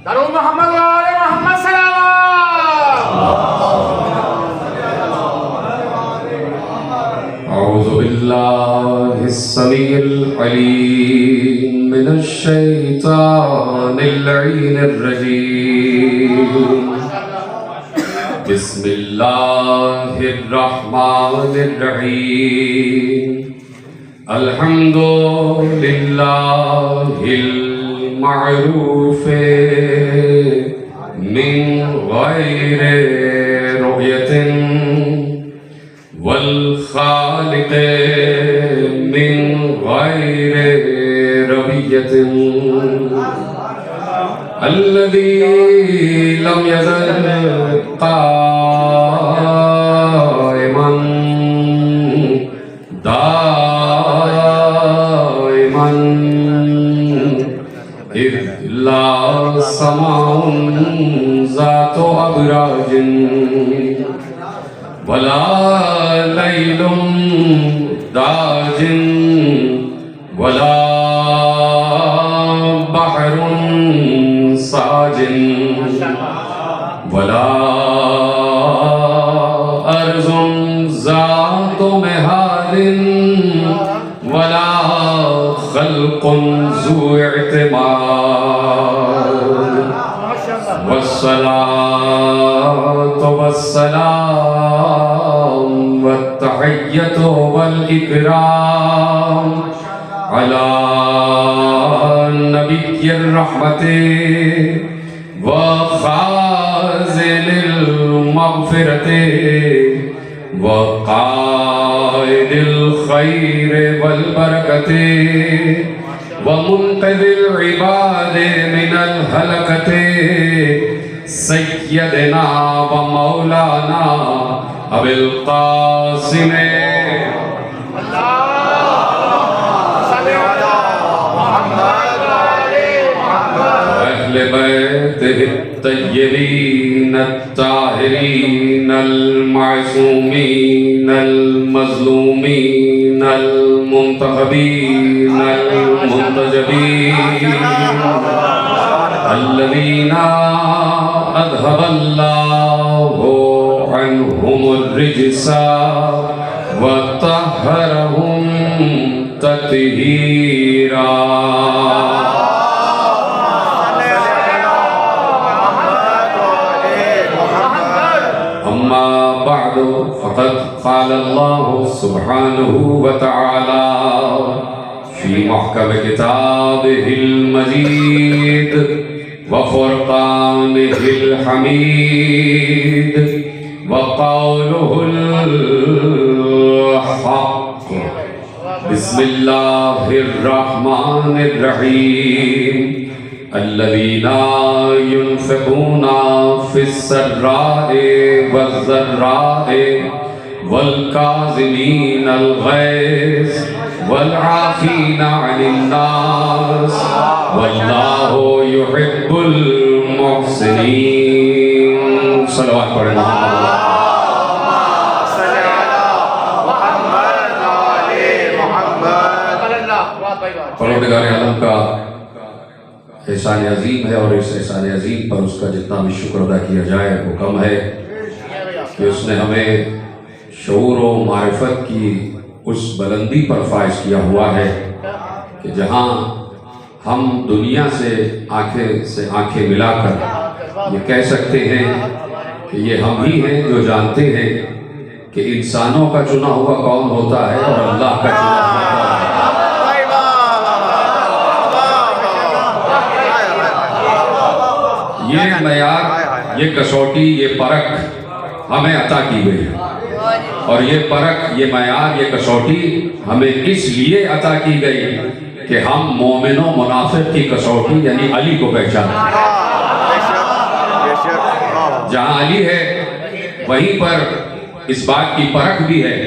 दरूद मोहम्मद व आले मोहम्मद सल्लल्लाहु औज़ु बिल्लाहिस समीइल अलीम मिनश शैतानिर लईनिर रजीम बिस्मिल्लाहिर रहमानिर रहीम अल्हम्दुलिल्लाहिल मअरूफ मिन गैरि रुयतिन वल खालिक मिन गैरि रबियतिन अल्लज़ी लम यज़ल क़ाइमन दाइमन इल्ला समाउन ज़ातो अबराजिन वला लैलुम दाजिन वला बहरुन साजिन वला अर्ज़ुन ज़ातो मेहादिन वला खल्क़ुन ज़ू इअ्तिमाद वस्सलातु वस्सलाम वत्तहिय्यतु वल इकराम अला नबिय्यिर रहमति व खाज़िनिल मग़फ़िरति व क़ाइदिल खैर वल बरकति व मुन्क़िज़िल इबाद मिनल हलकति सय्यदना व मौलाना अबिल क़ासिम अहले बैतिहि तय्यबीन अत्ताहिरीन अल-मासूमीन अल-मज़लूमीन अल-मुंतखबीन अल-मुंतजबीन अल्लज़ीना अज़हबल्लाहु अन्हुमुर रिज्सा व तह्हरहुम तत्हीरा अम्मा बअदु फ़क़द क़ाल अल्लाहु सुब्हानहु व तआला फ़ी महकम किताबिहिल मजीद व फ़ुरक़ानिहिल हमीद व क़ौलुहुल हक़्क़ बिस्मिल्लाहिर रहमानिर रहीम अल्लज़ीना युनफ़िक़ूना फ़िस्सर्राए वज़्ज़र्राए वल काज़िमीनल ग़ैज़ वल आफ़ीना अनिन्नास वल्लाहु युहिब्बुल मुहसिनीन। सल्लल्लाहु अलैहि वसल्लम। परवरदिगार आलम का एहसान अजीम है और इस एहसान अजीम पर उसका जितना भी शुक्र अदा किया जाए वो कम है कि उसने हमें शऊर व मारिफत की उस बुलंदी पर फाइज किया हुआ है कि जहाँ हम दुनिया से आंखें मिलाकर ये कह सकते हैं कि ये हम ही हैं जो जानते हैं कि इंसानों का चुना हुआ कौन होता है और अल्लाह का चुना हुआ कौन है। ये मयार, ये कसौटी, ये परख हमें अता की गई है और ये परख, ये मयार, ये कसौटी हमें इसलिए अता की गई कि हम मोमिनो मुनाफिक की कसौटी यानी अली को पहचानें। जहाँ अली है वहीं पर इस बात की परख भी है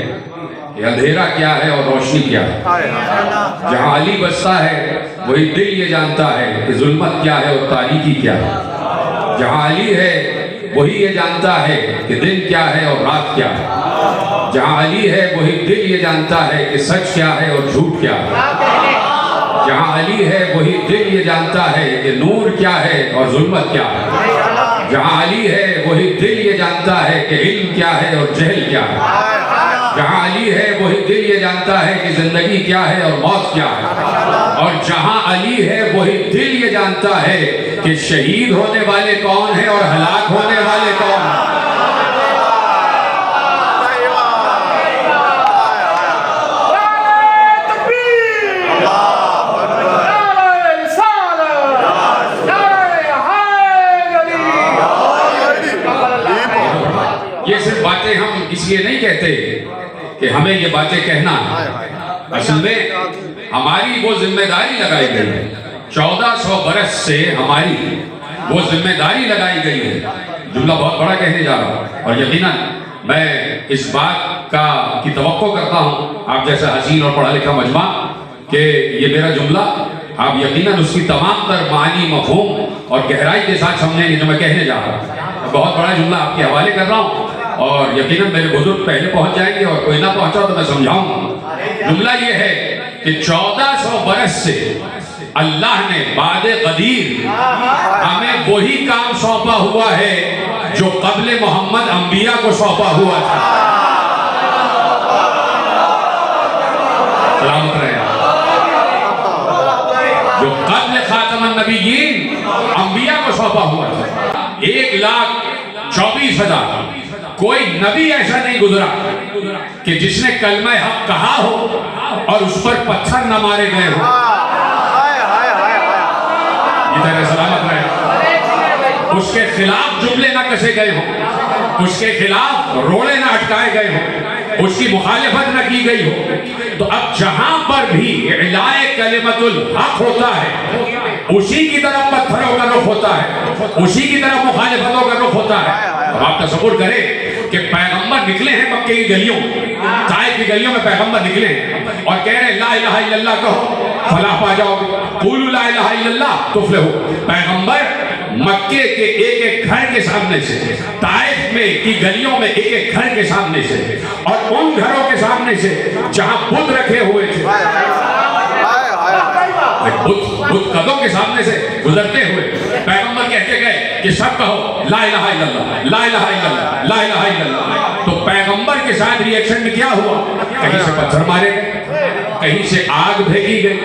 कि अंधेरा क्या है और रोशनी क्या है। जहाँ अली बसता है वही दिल ये जानता है कि जुल्मत क्या है और तारीकी क्या है। जहाँ अली है वही ये जानता है कि दिन क्या है और रात क्या है। जहाँ अली है वही दिल ये जानता है कि सच क्या है और झूठ क्या है। जहाँ अली है वही दिल दिल ये जानता है कि नूर क्या है और जुल्मत क्या है। जहाँ अली है वही दिल ये जानता है कि इल्म क्या है और जहल क्या है। जहाँ अली है वही दिल ये जानता है कि जिंदगी क्या है और मौत क्या है। और जहाँ अली है वही दिल ये जानता है कि शहीद होने वाले कौन है और हलाक होने वाले कौन है। ये सिर्फ बातें हम इसलिए नहीं कहते कि हमें ये बातें कहना है। असल में हमारी वो जिम्मेदारी लगाई गई है, 1400 बरस से हमारी वो जिम्मेदारी लगाई गई है। जुमला बहुत बड़ा कहने जा रहा हूँ और यकीनन मैं इस बात की तवक्को करता हूँ आप जैसा हसीन और पढ़ा लिखा मजमा कि ये मेरा जुमला आप यकीनन उसकी तमाम तर मानी मफहूम और गहराई के साथ समझेंगे जो मैं कहने जा रहा हूँ। बहुत बड़ा जुमला आपके हवाले कर रहा हूँ और यकीनन मेरे बुजुर्ग पहले पहुंच जाएंगे और कोई ना पहुंचा तो मैं समझाऊंगा। जुमला ये है कि 1400 बरस से अल्लाह ने बादे कदीर हमें वही काम सौंपा हुआ है जो कब्ले मोहम्मद अंबिया को सौंपा हुआ था। सलामत रहे। जो कब्ले खातमुन नबीयीन अंबिया को सौंपा हुआ था। 1,24,000 कोई नबी ऐसा नहीं गुजरा कि जिसने कलमा हक कहा हो और उस पर पत्थर न मारे गए हो। इधर सलामत रहे। उसके खिलाफ जुमले न कसे गए हो, उसके खिलाफ रोड़े न अटकाए गए हो, उसकी मुखालिफत न की गई हो। तो अब जहां पर भी इलाए कलिमतुल हक होता है उसी की तरफ पत्थरों का रुख होता है, उसी की तरफ मुखालिफतों का रुख होता है। अब आप तसव्वुर करें कि पैगंबर निकले हैं मक्के की गलियों, ताइफ की गलियों में पैगंबर निकले हैं और कह रहे हैं ला इलाहा इल्लल्लाह कहो फलाह पा जाओगे, क़ूलू ला इलाहा इल्लल्लाह तुफ़्लिहू। पैगंबर मक्के के एक एक घर के सामने से, ताइफ में की गलियों में एक एक घर के सामने से और उन घरों के सामने से जहां बुत रखे हुए थे, बुत कदों के सामने से गुजरते हुए पैगंबर कहते गए कि सब कहो ला इलाहा इल्लल्लाह, ला इलाहा इल्लल्लाह, ला इलाहा इल्लल्लाह। तो पैगंबर के साथ रिएक्शन में क्या हुआ? कहीं से पत्थर मारे गए, कहीं से आग फेंकी गई,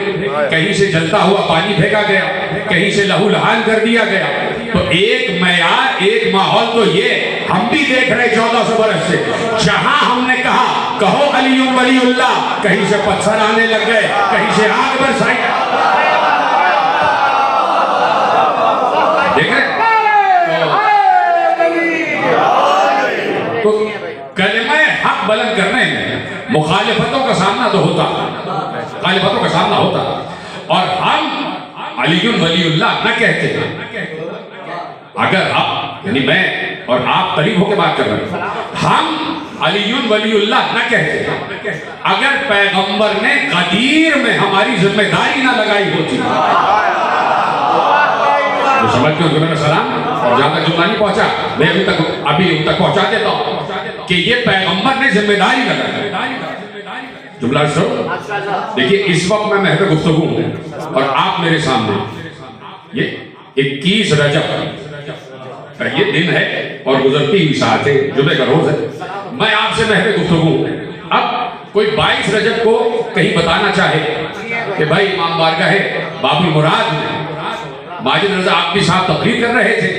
कहीं से जलता हुआ पानी फेंका गया, कहीं से लहू लहान कर दिया गया। तो एक मयार, एक माहौल तो ये हम भी देख रहे 1400 बरस से। जहां हमने कहा कहो अलीयुन वलीउल्लाह, कहीं से पत्थर आने लग गए, कहीं से आग बरसाई। देख रहे तो कलमा हक बुलंद करने में मुखालिफतों का सामना तो होता, मुखालिफतों का सामना होता और हम अलीयुन वलीउल्लाह न कहते। अगर आप यानी मैं और आप करीब होकर बात कर रहे हैं, हम अलीयुन वलीउल्लाह न कहते अगर पैगंबर ने कदीर में हमारी जिम्मेदारी ना लगाई होती। तो समझते हो मेरा सलाम। और जहां तक जुमला नहीं पहुंचा मैं अभी तक पहुंचा देता हूं कि ये पैगंबर ने जिम्मेदारी लगाई। जुमला सुनो। देखिए इस वक्त मैं महफ़िल गुफ्तगू हूं और आप मेरे सामने ये 21 रजब ये दिन है और गुजरती हुई साथ है, जुमे का रोज है। मैं आपसे महफ़िल गुफ्तगू हूं। अब कोई 22 रजब को कहीं बताना चाहे कि भाई इमाम बारगाह है बाबुल मुराद में माजिद रजा आबदी साहब तकरीर कर रहे थे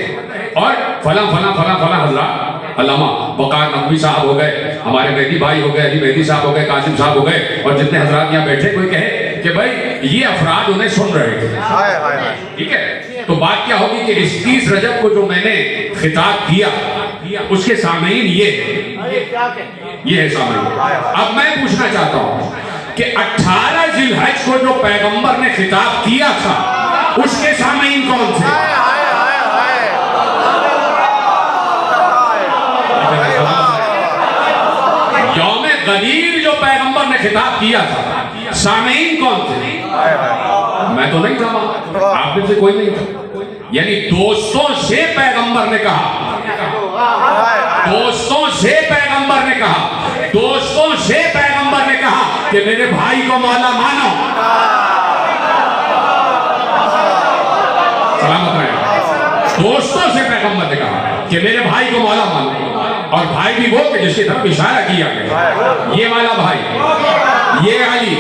और फला फला फला फला हजरात अल्लामा वकार नकवी साहब हो गए, हमारे मेहदी भाई हो गए, अली मेहदी साहब हो गए, कासिम साहब हो गए और जितने हजरात यहाँ बैठे कोई कहे कि भाई ये अफराद उन्हें सुन रहे थे। ठीक है, तो बात क्या होगी कि इस 30 रजब को जो मैंने खिताब किया उसके सामईन ये है सामईन। अब मैं पूछना चाहता हूँ कि 18 जिलहज को जो पैगंबर ने खिताब किया था उसके सामईन कौन थे? यौम गदीर जो पैगंबर ने खिताब किया था सामईन कौन थे? मैं तो नहीं था, आप में से कोई नहीं था। यानी दोस्तों से पैगंबर ने कहा, दोस्तों से पैगंबर ने कहा, दोस्तों से पैगंबर ने कहा कि मेरे भाई को मौला मानो। दोस्तों से पैगंबर ने कहा कि मेरे भाई को मौला मानो, और भाई भी वो कि जिसकी तरफ इशारा किया गया, ये वाला भाई, ये अली।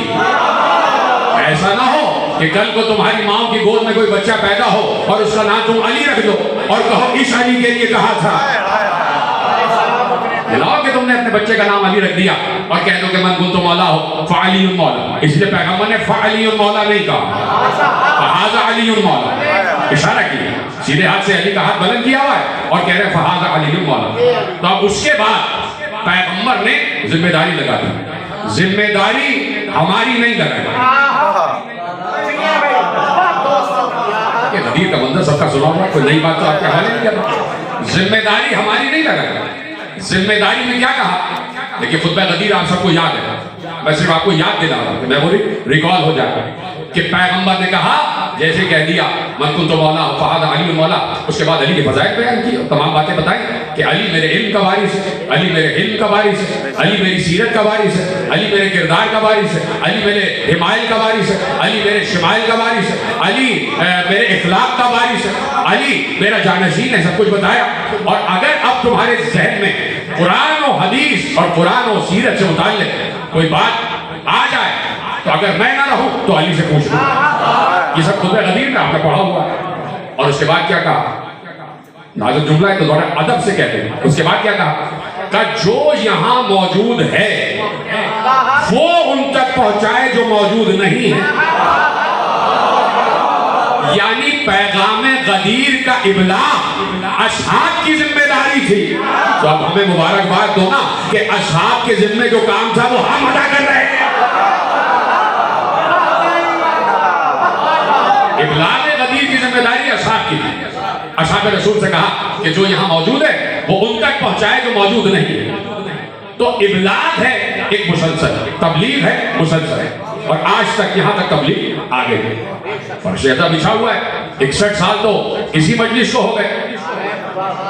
ऐसा ना हो कि कल को तुम्हारी माँ की गोद में कोई बच्चा पैदा हो और उसका नाम तुम अली रख दो और कहो इस अली के लिए कहा था। दिलाओ कि तुमने अपने बच्चे का नाम अली रख दिया और कह दो कि मन कुन तो मौला हो फ़अली मौला। इसलिए पैगंबर ने फ़अली मौला नहीं कहा, फ़हाज़ा अली मौला, इशारा किया, सीधे हाथ से अली का हाथ बुलंद किया हुआ है और कह रहे फ़हाज़ा अली मौला। तो अब उसके बाद पैगंबर ने जिम्मेदारी लगा दी। जिम्मेदारी हमारी नहीं लगाई। नबी का मंदिर सबका सुना हुआ, कोई नई बात तो आपके हवाले नहीं कर रहा। जिम्मेदारी हमारी नहीं लगाई। जिम्मेदारी में क्या कहा? देखिए खुतबा गदीर आप सबको याद है, मैं सिर्फ आपको याद दिला रहा हूं, मेमोरी रिकॉल हो जाए कि पैगंबर ने कहा, जैसे कह दिया मन कुन तो मौला फ़हाज़ा अली मौला, उसके बाद अली के फज़ाइल बयान किए, तमाम बातें बताई कि अली मेरे इल्म का वारिस है, अली मेरे इल्म का वारिस है, अली मेरी सीरत का वारिस है, अली मेरे किरदार का वारिस है, अली मेरे हिमायल का वारिस है, अली मेरे शिमाइल का वारिस है, अली मेरे इखलाक का वारिस है, अली मेरा जानशीन है, सब कुछ बताया। और अगर अब तुम्हारे ज़हन में कुरान और हदीस और कुरान और सीरत से मुताल्लिक़ कोई बात आ जाए तो अगर मैं ना रहूं तो अली से पूछ लो। ये सब खुद गदीर में आपने पढ़ा हुआ है। और उसके बाद क्या कहा? नाजुक जुमला है तो थोड़ा अदब से कहते हैं। उसके बाद क्या कहा? जो यहाँ मौजूद है वो उन तक पहुंचाए जो मौजूद नहीं है। यानी पैगाम गदीर का इबलाग असहाब की जिम्मेदारी थी। तो अब हमें मुबारकबाद दो ना कि असहाब के जिम्मे जो काम था वो हम अदा कर रहे हैं। इबलाग गदीर की जिम्मेदारी असहाब की थी। असहाब रसूल से कहा कि जो यहाँ मौजूद है वो उन तक पहुंचाए जो मौजूद नहीं है। तो इबलाग है एक मुसलसल, तबलीग है मुसलसल, और आज तक यहाँ तक तबलीग आ गई। फर्शेता बिछा हुआ है। 61 साल तो इसी मजलिस को हो गए।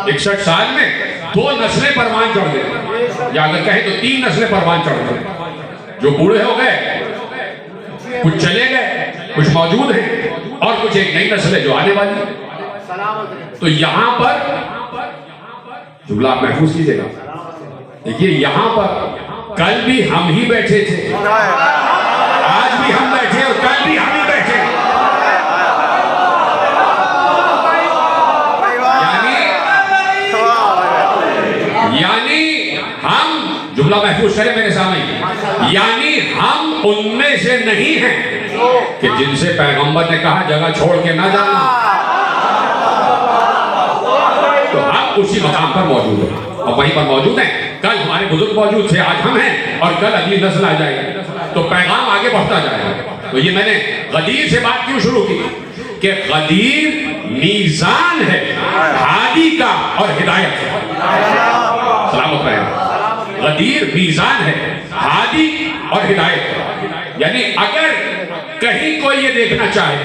61 साल में 2 नस्लें परवान चढ़ गए, या अगर कहें तो 3 नस्लें परवान चढ़ गए। जो बूढ़े हो गए, कुछ चले गए, कुछ मौजूद हैं, और कुछ एक नई नस्ल है जो आने वाली है। तो यहाँ पर जुमला आप महफूज कीजिएगा। देखिए यहाँ पर कल भी हम ही बैठे थे, आज भी हम बैठे और कल भी हम ही बैठे। यानी हम, जुमला महफूज करें मेरे सामने, यानी हम उनमें से नहीं हैं कि जिनसे पैगंबर ने कहा जगह छोड़ के ना जाना। तो हम उसी मकाम पर मौजूद हैं और वहीं पर मौजूद हैं। कल हमारे बुजुर्ग मौजूद थे, आज हम हैं, और कल अगली नस्ल आ जाएगी। तो पैगाम आगे बढ़ता जाएगा। तो ये मैंने गदीर से बात क्यों शुरू की कि गदीर मीज़ान है हादी का और हिदायत का। सलामत रहे। गदीर मीज़ान है हादी और हिदायत का। यानी अगर कहीं कोई ये देखना चाहे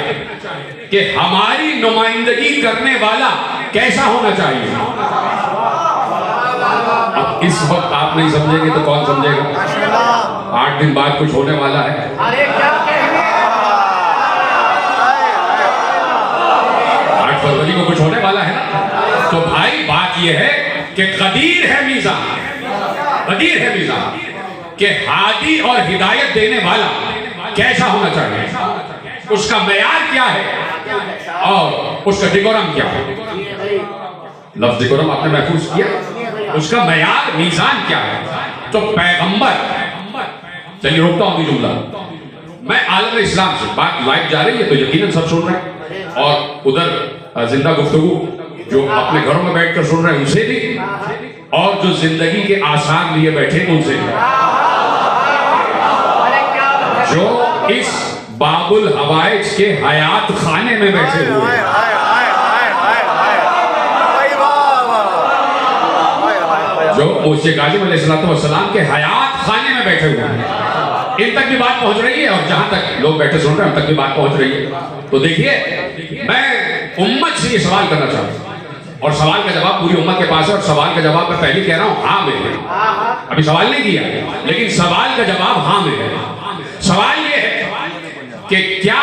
कि हमारी नुमाइंदगी करने वाला कैसा होना चाहिए, अब इस वक्त आप नहीं समझेंगे तो कौन समझेगा? 8 दिन बाद कुछ होने वाला है। अरे क्या 8 फरवरी को कुछ होने वाला है ना। तो भाई बात यह है कि गदीर है मीज़ान, गदीर है मीज़ान कि हादी और हिदायत देने वाला कैसा होना चाहिए, उसका मेयार क्या है और उसका डिकोरम क्या है। लफ्ज़ डिकोरम आपने महफूज किया, उसका मेयार मीज़ान क्या है। तो पैगंबर, चलिए रोकता हूं जुमला, मैं आलम इस्लाम से बात लाइव जा रही है तो यकीनन सब सुन रहे हैं, और उधर जिंदा गुफ्तगू जो अपने घरों में बैठकर सुन रहे हैं उनसे भी, और जो जिंदगी के आसार लिए बैठे उनसे भी, जो इस बाबुल हवाइज के हयात खाने में बैठे हुए हैं, जो मुझसे गालिब अलैहिस्सलाम के हयात खाने में बैठे हुए हैं, इन तक भी बात पहुंच रही है। और जहां तक लोग बैठे सुन रहे हैं उन तक भी बात पहुंच रही है। तो देखिए, मैं उम्मत से ये सवाल करना चाहता हूं, और सवाल का जवाब पूरी उम्मत के पास है, और सवाल का जवाब मैं पहले कह रहा हूं हाँ में है। अभी सवाल नहीं किया, लेकिन सवाल का जवाब हाँ में है। सवाल ये है कि क्या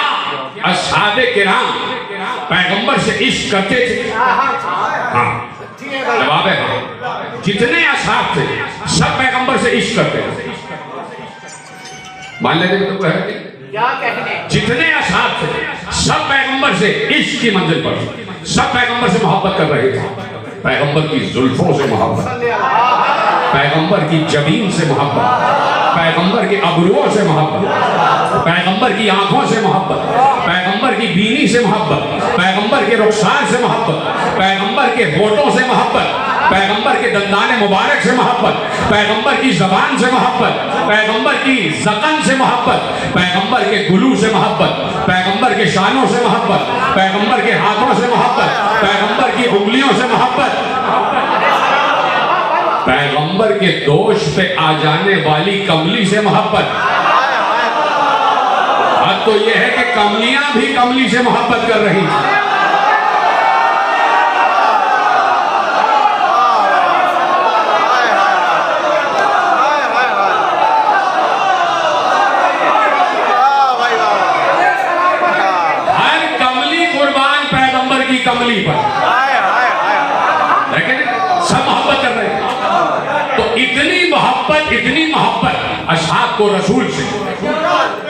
असहाबे किराम पैगंबर से इश्क करते थे? हाँ, जवाब है हाँ। जितने असहाब थे सब पैगंबर से इश्क करते थे। मान लेते तुमको है क्या कहने? जितने असहाब थे सब पैगंबर से इश्क की मंजिल पर थे। सब पैगंबर से मोहब्बत कर रहे थे। पैगंबर की जुल्फों से मोहब्बत, पैगंबर की जबीन से मोहब्बत, पैगंबर के अबरुओं से मोहब्बत, पैगंबर की आंखों से मोहब्बत, पैगंबर की बीनी से मोहब्बत, पैगंबर के रुखसार से मोहब्बत, पैगंबर के होठों से मोहब्बत, पैगंबर के दंदाने मुबारक से मोहब्बत, पैगंबर की जबान से मोहब्बत, पैगंबर की ज़क़न से मोहब्बत, पैगंबर के गुलू से मोहब्बत, पैगंबर के शानों से मोहब्बत, पैगंबर के हाथों से मोहब्बत, पैगंबर की उंगलियों से मोहब्बत, पैगंबर के दोष पे आ जाने वाली कमली से मोहब्बत। अब तो यह है कि कमलियां भी कमली से मोहब्बत कर रही थी। हर कमली कुर्बान पैगंबर की कमली पर, लेकिन सब मोहब्बत कर रहे थे। तो इतनी मोहब्बत असहाब को रसूल से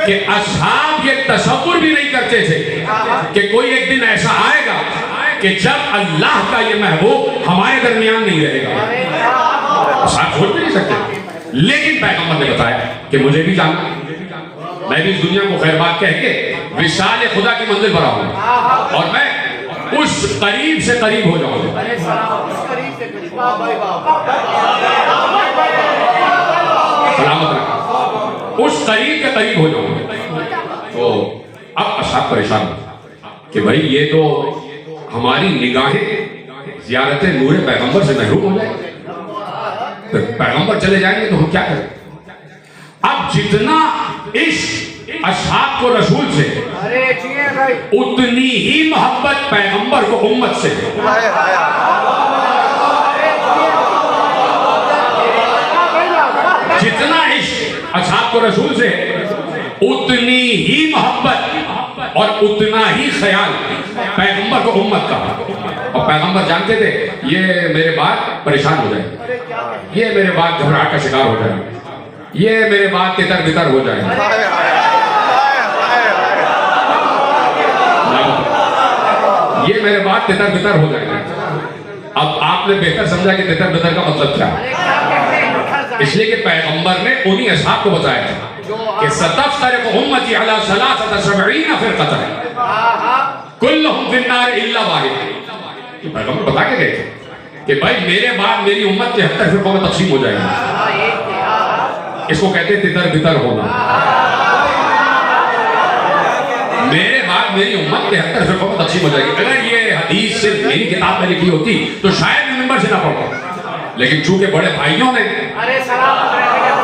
कि असहाब ये तसव्वुर भी नहीं करते थे कि कोई एक दिन ऐसा आएगा कि जब अल्लाह का ये महबूब हमारे दरमियान नहीं रहेगा। असहाब सोच भी नहीं सकते, लेकिन पैगंबर ने बताया कि मुझे भी जानना, मैं भी इस दुनिया को खैर बात कह के विशाल खुदा की मंजिल पर आऊंगा और मैं उस करीब से करीब हो जाऊंगा। सलामत रखा, उस करीब के करीब हो जाऊंगा। तो अब असहाब परेशान कि भाई ये तो हमारी निगाहें ज़ियारत नूरे पैगंबर से महरूम हो जाएंगे, तो पैगंबर चले जाएंगे तो हम क्या करें? अब जितना इश्क असहाब को रसूल से, उतनी ही मोहब्बत पैगंबर को उम्मत से। जितना इश्क असहाब को रसूल से, उतनी ही मोहब्बत और उतना ही ख्याल पैगंबर को उम्मत का। और पैगंबर जानते थे ये मेरे बाद परेशान हो जाएंगे, ये मेरे बाद घबराहट का शिकार हो जाएंगे, ये मेरे बाद तितर बितर हो जाएंगे, ये मेरे बाद तितर बितर हो जाएंगे। अब आपने बेहतर समझा कि तितर बितर का मतलब क्या है, इसलिए कि पैगंबर ने उन्हीं असहाब को बताया था कि सतफ्तरिक़ु उम्मती अला सलासति सबईन फ़िरक़तन कुल्लुहुम फ़िन्नार इल्ला वाहिद। पैगंबर बता के गए थे कि भाई मेरे बाद मेरी उम्मत 73 फ़िरक़ों में तक़सीम हो जाएगी। इसको कहते हैं तितर बितर होना। मेरे बाद मेरी उम्मत 73 फ़िरक़ों में तक़सीम हो जाएगी। अगर ये हदीस सिर्फ मेरी किताब में लिखी होती तो शायद मैं मिंबर से ना पढ़ता, लेकिन चूंकि बड़े भाइयों ने,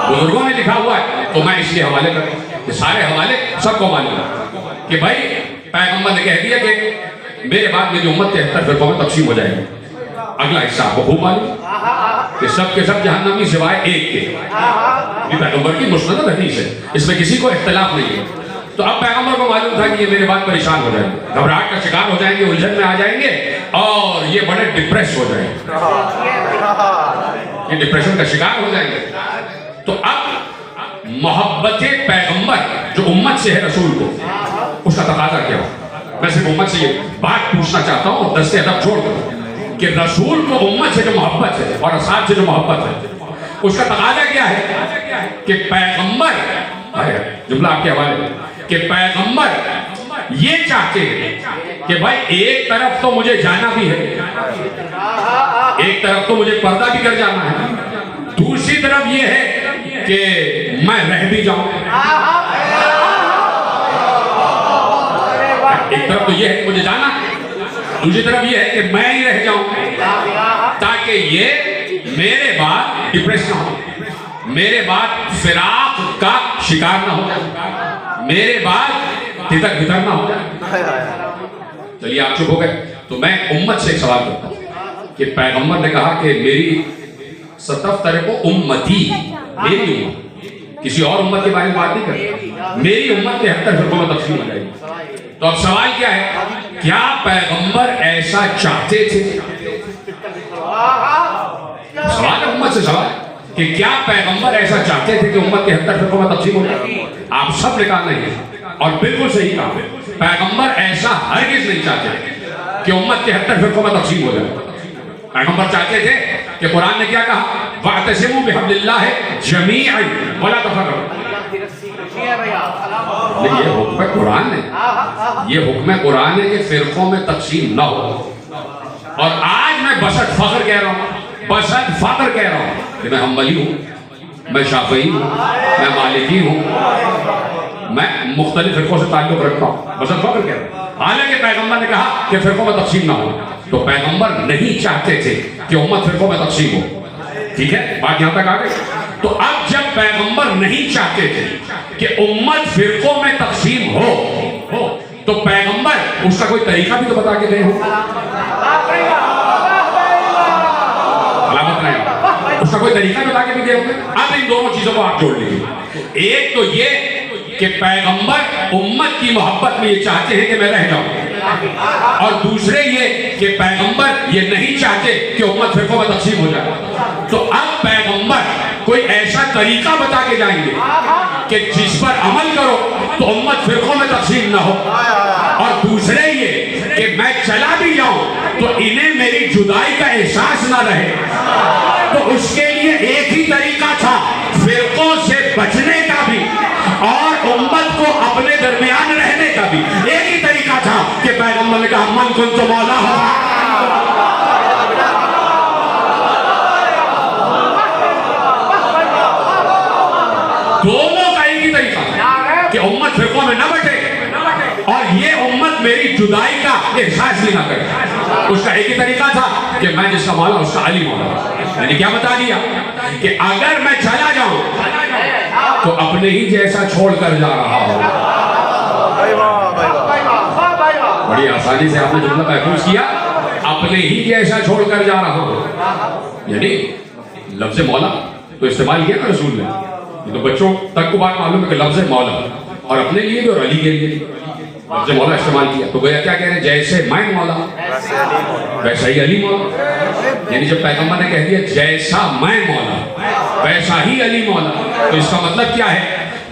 बुजुर्गों ने लिखा हुआ है तो मैं इसलिए हवाले करता हूँ। सारे हवाले सबको मालूम है कि भाई पैगंबर ने कह दिया कि मेरे बाद मेरी उम्मत 73 फ़िरक़ों में तक़सीम हो जाएगी। अगला हिस्सा आपको खूब मालूम कि सब के सब जहन्नमी सिवाय एक के। पैगंबर की मुस्नद हदीस है, इसमें किसी को इख्तिलाफ नहीं है। तो अब पैगंबर को मालूम था कि ये मेरे बाद परेशान हो जाएंगे, घबराहट का शिकार हो जाएंगे, उलझन में आ जाएंगे और ये बड़े डिप्रेस हो जाएंगे, ये डिप्रेशन का शिकार हो जाएंगे। तो अब मोहब्बत पैगंबर जो उम्मत से है रसूल को, उसका तकाजा क्या हो? मैं सिर्फ उम्मत से ये बात पूछना चाहता हूँ और दस्ते अदब छोड़ कर कि रसूल को उम्मत से जो मोहब्बत है और असहाब से जो मोहब्बत है, उसका तकाजा क्या है कि पैगंबर, जुमला आपके हवाले, कि पैगंबर ये चाहते हैं कि भाई एक तरफ तो मुझे जाना भी है, एक तरफ तो मुझे पर्दा भी कर जाना है, दूसरी तरफ ये है कि मैं रह भी जाऊं। एक तरफ तो ये है कि मुझे जाना, दूसरी तरफ ये है कि मैं ही रह जाऊं, ताकि ये मेरे बाद डिप्रेस ना हो, मेरे बाद फिराक का शिकार ना हो जाए, मेरे बाद तितर बितर ना हो जाए। चलिए आप चुप हो गए तो मैं उम्मत से एक सवाल करता हूं कि पैगंबर ने कहा कि मेरी सतफ्तरिक़ु उम्मती, मेरी उम्मत, किसी और उम्मत के बारे में बात नहीं करता, मेरी उम्मत 73 फ़िरक़ों में तक़सीम हो जाएगी। तो अब सवाल क्या है क्या पैगंबर ऐसा चाहते थे? सवाल है उम्मत से सवाल कि क्या पैगंबर ऐसा चाहते थे कि उम्मत के 70 फिरकों में तकसीम हो जाए? आप सब ने कहा नहीं, और बिल्कुल सही कहा। पैगंबर ऐसा हरगिज नहीं चाहते कि उम्मत के 70 फिरकों में तकसीम हो जाए। पैगंबर चाहते थे कि कुरान ने क्या कहा, वातसिमू बिहब्लिल्लाह जमीअन वला तफर्रकू। ये हुक्म कुरान है, ये हुक्म कुरान है कि फिरकों में तकसीम न हो। और आज मैं बसत फख्र कह रहा हूँ, बसत फख्र कह रहा हूँ कि मैं हम्बली हूँ, मैं शाफई हूँ, मैं मालिकी हूँ, मैं मुख्तलिफ फिरकों से ताल्लुक रखता हूँ, बसत फख्र कह रहा हूँ। हालांकि पैगंबर ने कहा कि फिरकों में तकसीम ना हो, तो पैगंबर नहीं चाहते थे कि उम्मत फिरकों में तकसीम हो। ठीक है, बात यहां तक आ गई। तो अब जब पैगंबर नहीं चाहते थे कि उम्मत फिरकों में तकसीम हो तो पैगंबर उसका कोई तरीका भी तो बता के गए हो। उसका कोई तरीका बता के भी गए होंगे। अब इन दोनों चीजों को आप जोड़ लीजिए। एक तो ये कि पैगंबर उम्मत की मोहब्बत में ये चाहते हैं कि मैं रह जाऊं, और दूसरे ये कि पैगंबर ये नहीं चाहते कि उम्मत फिरकों में तकसीम हो जाए। तो अब पैगंबर कोई ऐसा तरीका बता के जाएंगे कि जिस पर अमल करो तो उम्मत फिरकों में तकसीम ना हो, और दूसरे ये कि मैं चला भी जाऊं तो इन्हें मेरी जुदाई का एहसास ना रहे। तो उसके लिए एक ही तरीका था, फिरकों से बचने का भी और उम्मत को अपने दरमियान रहने का भी एक ही तरीका था कि पैगंबर ने कहा मन कुन तो मौला हो। दोनों का एक ही तरीका था कि उम्मत फिरकों में न बटे और ये उम्मत मेरी जुदाई का एहसास भी ना करे। उसका एक ही तरीका था कि मैं जिसका मौला उसका अली मौला। मैंने क्या बता दिया कि अगर मैं चला जाऊं तो अपने ही जैसा छोड़कर जा रहा हूं। बड़ी आसानी से आपने जुमला महफूज किया, अपने ही जैसा छोड़कर जा रहा हूं। यानी लफ्ज मौला तो इस्तेमाल किया ना रसूल ने, तो बच्चों तक को बात मालूम है कि लफ्ज मौला और अपने लिए भी और अली के लिए लफ्ज मौला इस्तेमाल किया। तो भैया क्या कह रहे हैं, जैसे मैं मौला वैसा ही अली मौला। यानी जब पैगंबर ने कह दिया जैसा मैं मौला वैसा ही अली मौला, तो इसका मतलब क्या है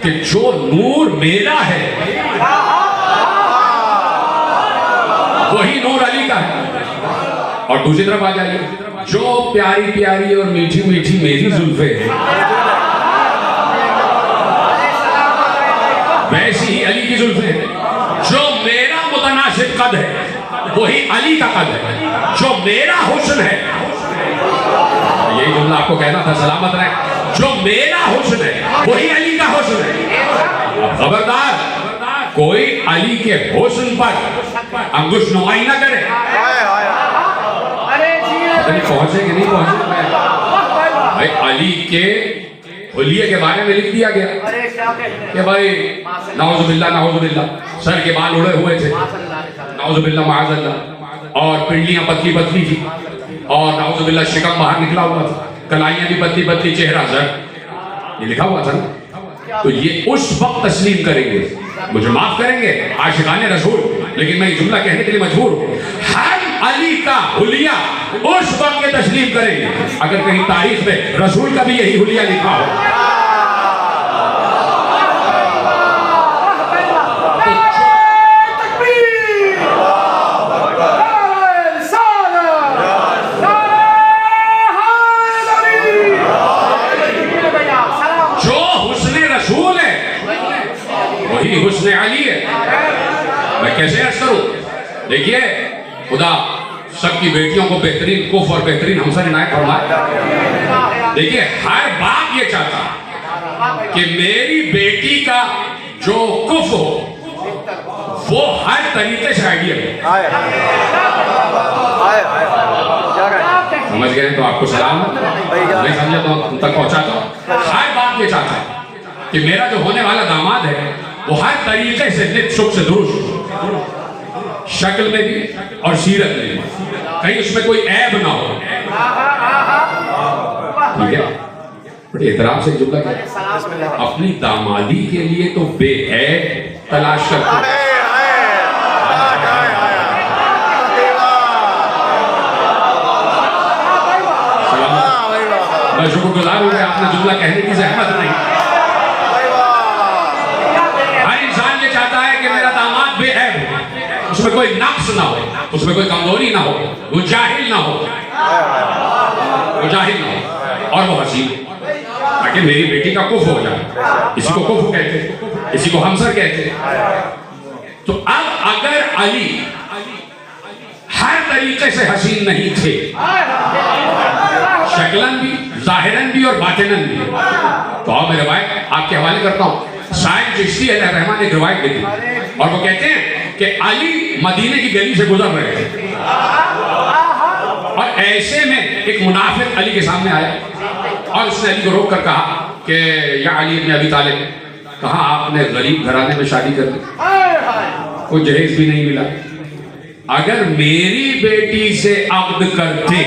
कि जो नूर मेरा है वही नूर अली का है। और दूसरी तरफ आ जाइए, जो प्यारी प्यारी और मीठी मीठी मेरी जुल्फे है वैसी ही अली की जुल्फे है। जो मेरा मुतनासिब कद है वही अली का कद है। जो मेरा हुस्न है, यही जुमला आपको कहना था, सलामत रहे, जो मेरा हुस्न है वही अली का हुस्न है। खबरदार कोई अली के हुस्न पर अंगुश नुमाई ना करे। पहुंचे कि नहीं पहुंचे, भाई अली के हुलिये के बारे में लिख दिया गया कि भाई नाउजुबिल्लाह सर के बाल उड़े हुए थे, नाउजुबिल्लाह माअज़ल्लाह, और पिंडलियां पतली पतली थी, और नाउजुबिल्लाह शिकम बाहर निकला हुआ था, कलाइयां भी पतली पतली, चेहरा सर, ये लिखा हुआ था ना। तो ये उस वक्त तस्लीम करेंगे, मुझे माफ करेंगे आशिकाने रसूल, लेकिन मैं ये जुमला कहने के लिए मजबूर हूं, हम अली का हुलिया उस वक्त के तस्लीम करेंगे अगर कहीं तारीख में रसूल का भी यही हुलिया लिखा हो। जो हुस्ने रसूल है वही हुस्ने अली है। मैं कैसे अर्ज करूं, देखिए खुदा सबकी बेटियों को बेहतरीन कुफ और बेहतरीन हमसर इनायत फरमाए। देखिए हर बाप ये चाहता कि मेरी बेटी का जो कुफ हो वो हर तरीके से आइडियल हो। समझ गए तो आपको सलाम, नहीं समझे तो उन तक पहुंचाता हूं। हर बाप ये चाहता है कि मेरा जो होने वाला दामाद है वो हर तरीके से नित सुख से दुरुस्त, शक्ल में भी और सीरत में भी, कहीं उसमें कोई ऐब ना हो। ठीक है, बड़े एहतराम से जुमला किया, अपनी दामादी के लिए तो बेऐब तलाश करते, मैं शुक्रगुजार हूँ कि आपने जुमला कहने की जहमत नहीं। हर इंसान ये चाहता है कि मेरा दामाद बेऐब हो, उसमें कोई नक्स ना हो, उसमें कोई कमजोरी ना हो, वो जाहिल ना हो, और वो हसीन, ताकि मेरी बेटी का कुफ हो जाए। किसी को कुफ कहते, किसी को हमसर कहते। तो अब अगर अली हर तरीके से हसीन नहीं थे, शक्लन भी, जाहिरन भी और बातिनन भी, तो आओ मेरे भाई आपके हवाले करता हूँ। शायद चिश्ती रहमान ने एक रिवायत लिखी और वो कहते हैं कि अली मदीने की गली से गुजर रहे थे और ऐसे में एक मुनाफिक अली के सामने आया और उसने अली को रोक कर कहा कि या अली इब्न अबी तालिब, कहा आपने गरीब घराने में शादी कर ली, कोई जहेज भी नहीं मिला। अगर मेरी बेटी से अब्द करते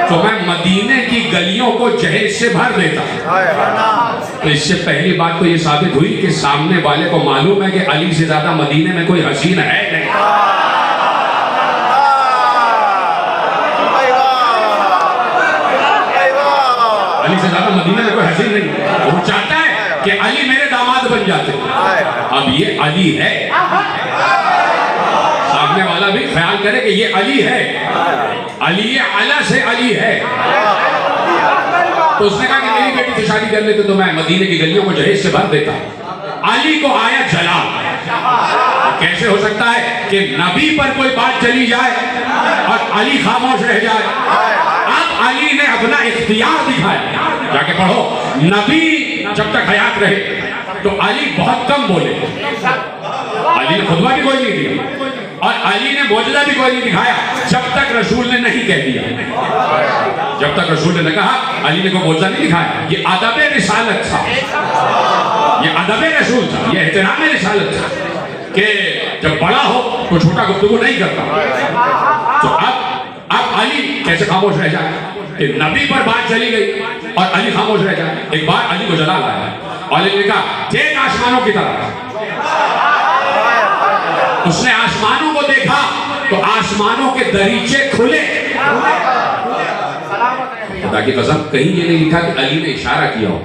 तो मैं मदीने की गलियों को जहेज से भर देता। तो इससे पहली बात तो ये साबित हुई कि सामने वाले को मालूम है कि अली से ज्यादा मदीने में कोई हसीन है नहीं। अली से ज्यादा मदीने में कोई हसीन नहीं। वो चाहता है कि अली मेरे दामाद बन जाते। अब ये अली है, सामने वाला भी ख्याल करे कि ये अली है, अली आला से अली है। तो उसने कहा कि मेरी बेटी से शादी कर लेते तो मैं मदीने की गलियों को जहेज से भर देता। अली को आया जलाल। कैसे हो सकता है कि नबी पर कोई बात चली जाए और अली खामोश रह जाए। अब अली ने अपना इख्तियार दिखाया, जाके पढ़ो, नबी जब तक हयात रहे तो अली बहुत कम बोले, अली ने खुतबा भी कोई नहीं दिया और अली ने मौजूदा भी कोई नहीं दिखाया जब तक रसूल ने नहीं कह दिया। जब तक रसूल ने कहा अली ने कोई मौजूदा नहीं दिखाया। ये अदब रिसालत था, ये अदब रसूल था, ये एहतराम रिसालत था कि जब बड़ा हो तो छोटा गुफ्तगू नहीं करता। तो अब अली कैसे खामोश रह जाए कि नबी पर बात चली गई और अली खामोश रह जाए। एक बार अली को जलाल आया और अली ने कहा देख आसमानों की तरफ। उसने आसमानों को देखा तो आसमानों के दरीचे खुले। खुदा की कसम कहीं ये नहीं लिखा कि अली ने इशारा किया हो।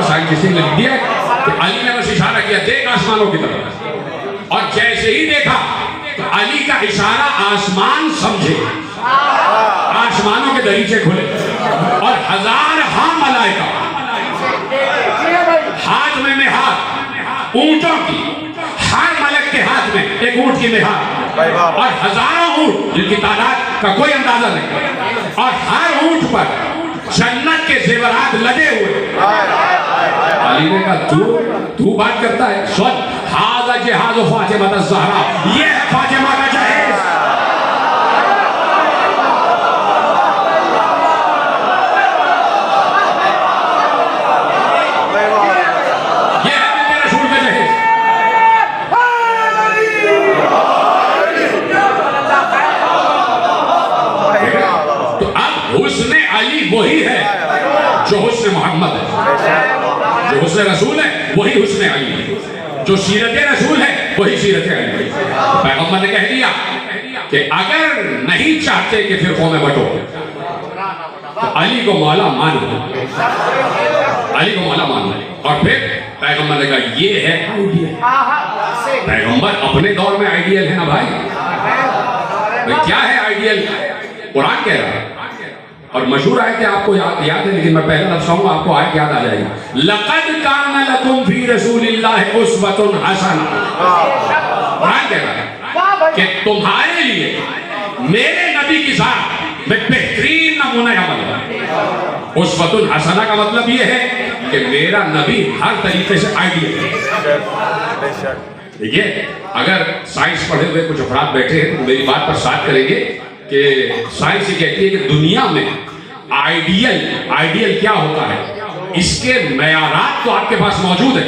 साइंटिस्ट ने लिख दिया कि अली ने बस इशारा किया देख आसमानों की तरफ, और जैसे ही देखा तो अली का इशारा आसमान समझे, आसमानों के दरीचे खुले और हजार मलाइका हाथ में हाथ, ऊंटों की, हर मलक के हाथ में एक ऊंट की निहार और हजारों ऊंट जिनकी तादाद का कोई अंदाजा नहीं, और हर ऊंट पर जन्नत के जेवरात लगे हुए। अली ने कहा तू बात करता है, सुन, हाज़ा जिहाज़ फातिमा ज़हरा, ये है फातिमा का जहेज। वही है जो हुस्न मोहम्मद है, जो हुस्न रसूल है वही हुस्न अली है, जो सीरत रसूल है वही सीरत अली। पैगंबर ने कह दिया कि अगर नहीं चाहते कि फिर कौन बटो तो अली को मौला मान लो, अली को मौला मान लो। और फिर पैगंबर ने कहा ये है आइडियल। पैगंबर अपने दौर में आइडियल है ना भाई, क्या है आइडियल? कुरान कह रहा है और मशहूर आयत है, आपको याद है, लेकिन मैं पहले लफ्ज़ कहूंगा आपको आयत याद आ जाएगी। लक़द कान लकुम फी रसूलिल्लाहि उस्वतुन हसना। कुरान कह रहा है कि तुम्हारे लिए मेरे नबी की साथ में बेहतरीन नमूना अमल है। उस्वतुन हसना का मतलब ये है कि मेरा नबी हर तरीके से आइडियल है। देखिए, अगर साइंस पढ़े हुए कुछ अफराद बैठे हैं तो मेरी बात पर साथ करेंगे कि साइंस ये कहती है कि दुनिया में आइडियल क्या होता है, इसके मयारात तो आपके पास मौजूद है,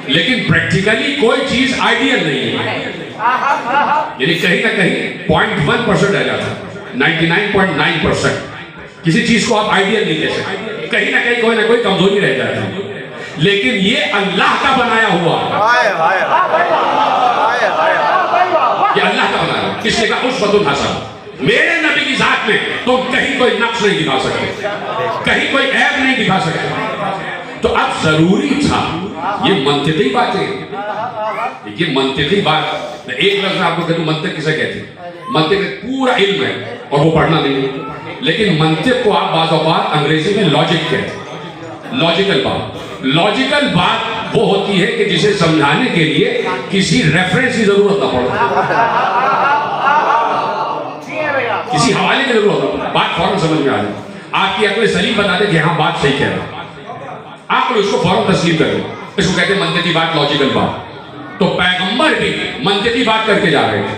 लेकिन प्रैक्टिकली कोई चीज आइडियल नहीं है। यानी कहीं ना कहीं 0.1% रह जाता है, 99.9% किसी चीज को आप आइडियल नहीं कह सकते, कहीं ना कहीं कोई ना कोई कमजोरी रह जाती है। लेकिन ये अल्लाह का बनाया हुआ, ये अल्लाह का बनाया, किसने कहा? उस्वतुन हसन, मेरे नबी की में तुम कहीं कोई नक्श नहीं दिखा सकते, कहीं कोई ऐब नहीं दिखा सकते। तो अब जरूरी था, ये मंतिकी बातें, ये मंतिकी बात। एक लफ्ज आपको कहूं मंतिक किसे कहते हैं? मंतिक पूरा इल्म है और वो पढ़ना नहीं है, लेकिन मंतिक को आप बाज़ औक़ात अंग्रेजी में लॉजिक कहते हैं। लॉजिकल बात, लॉजिकल बात वो होती है कि जिसे समझाने के लिए किसी रेफरेंस की जरूरत ना पड़े, किसी हवाले की जरूरत हो, बात फौरन समझ में आ जाए। आपकी अक्ल सलीम बता दे कि हाँ बात सही कह रहा है, आप उसको फौरन तस्लीम कर लो। इसको कहते हैं मंतिकी बात, लॉजिकल बात। तो पैगंबर भी मंतिकी बात करके जा रहे थे,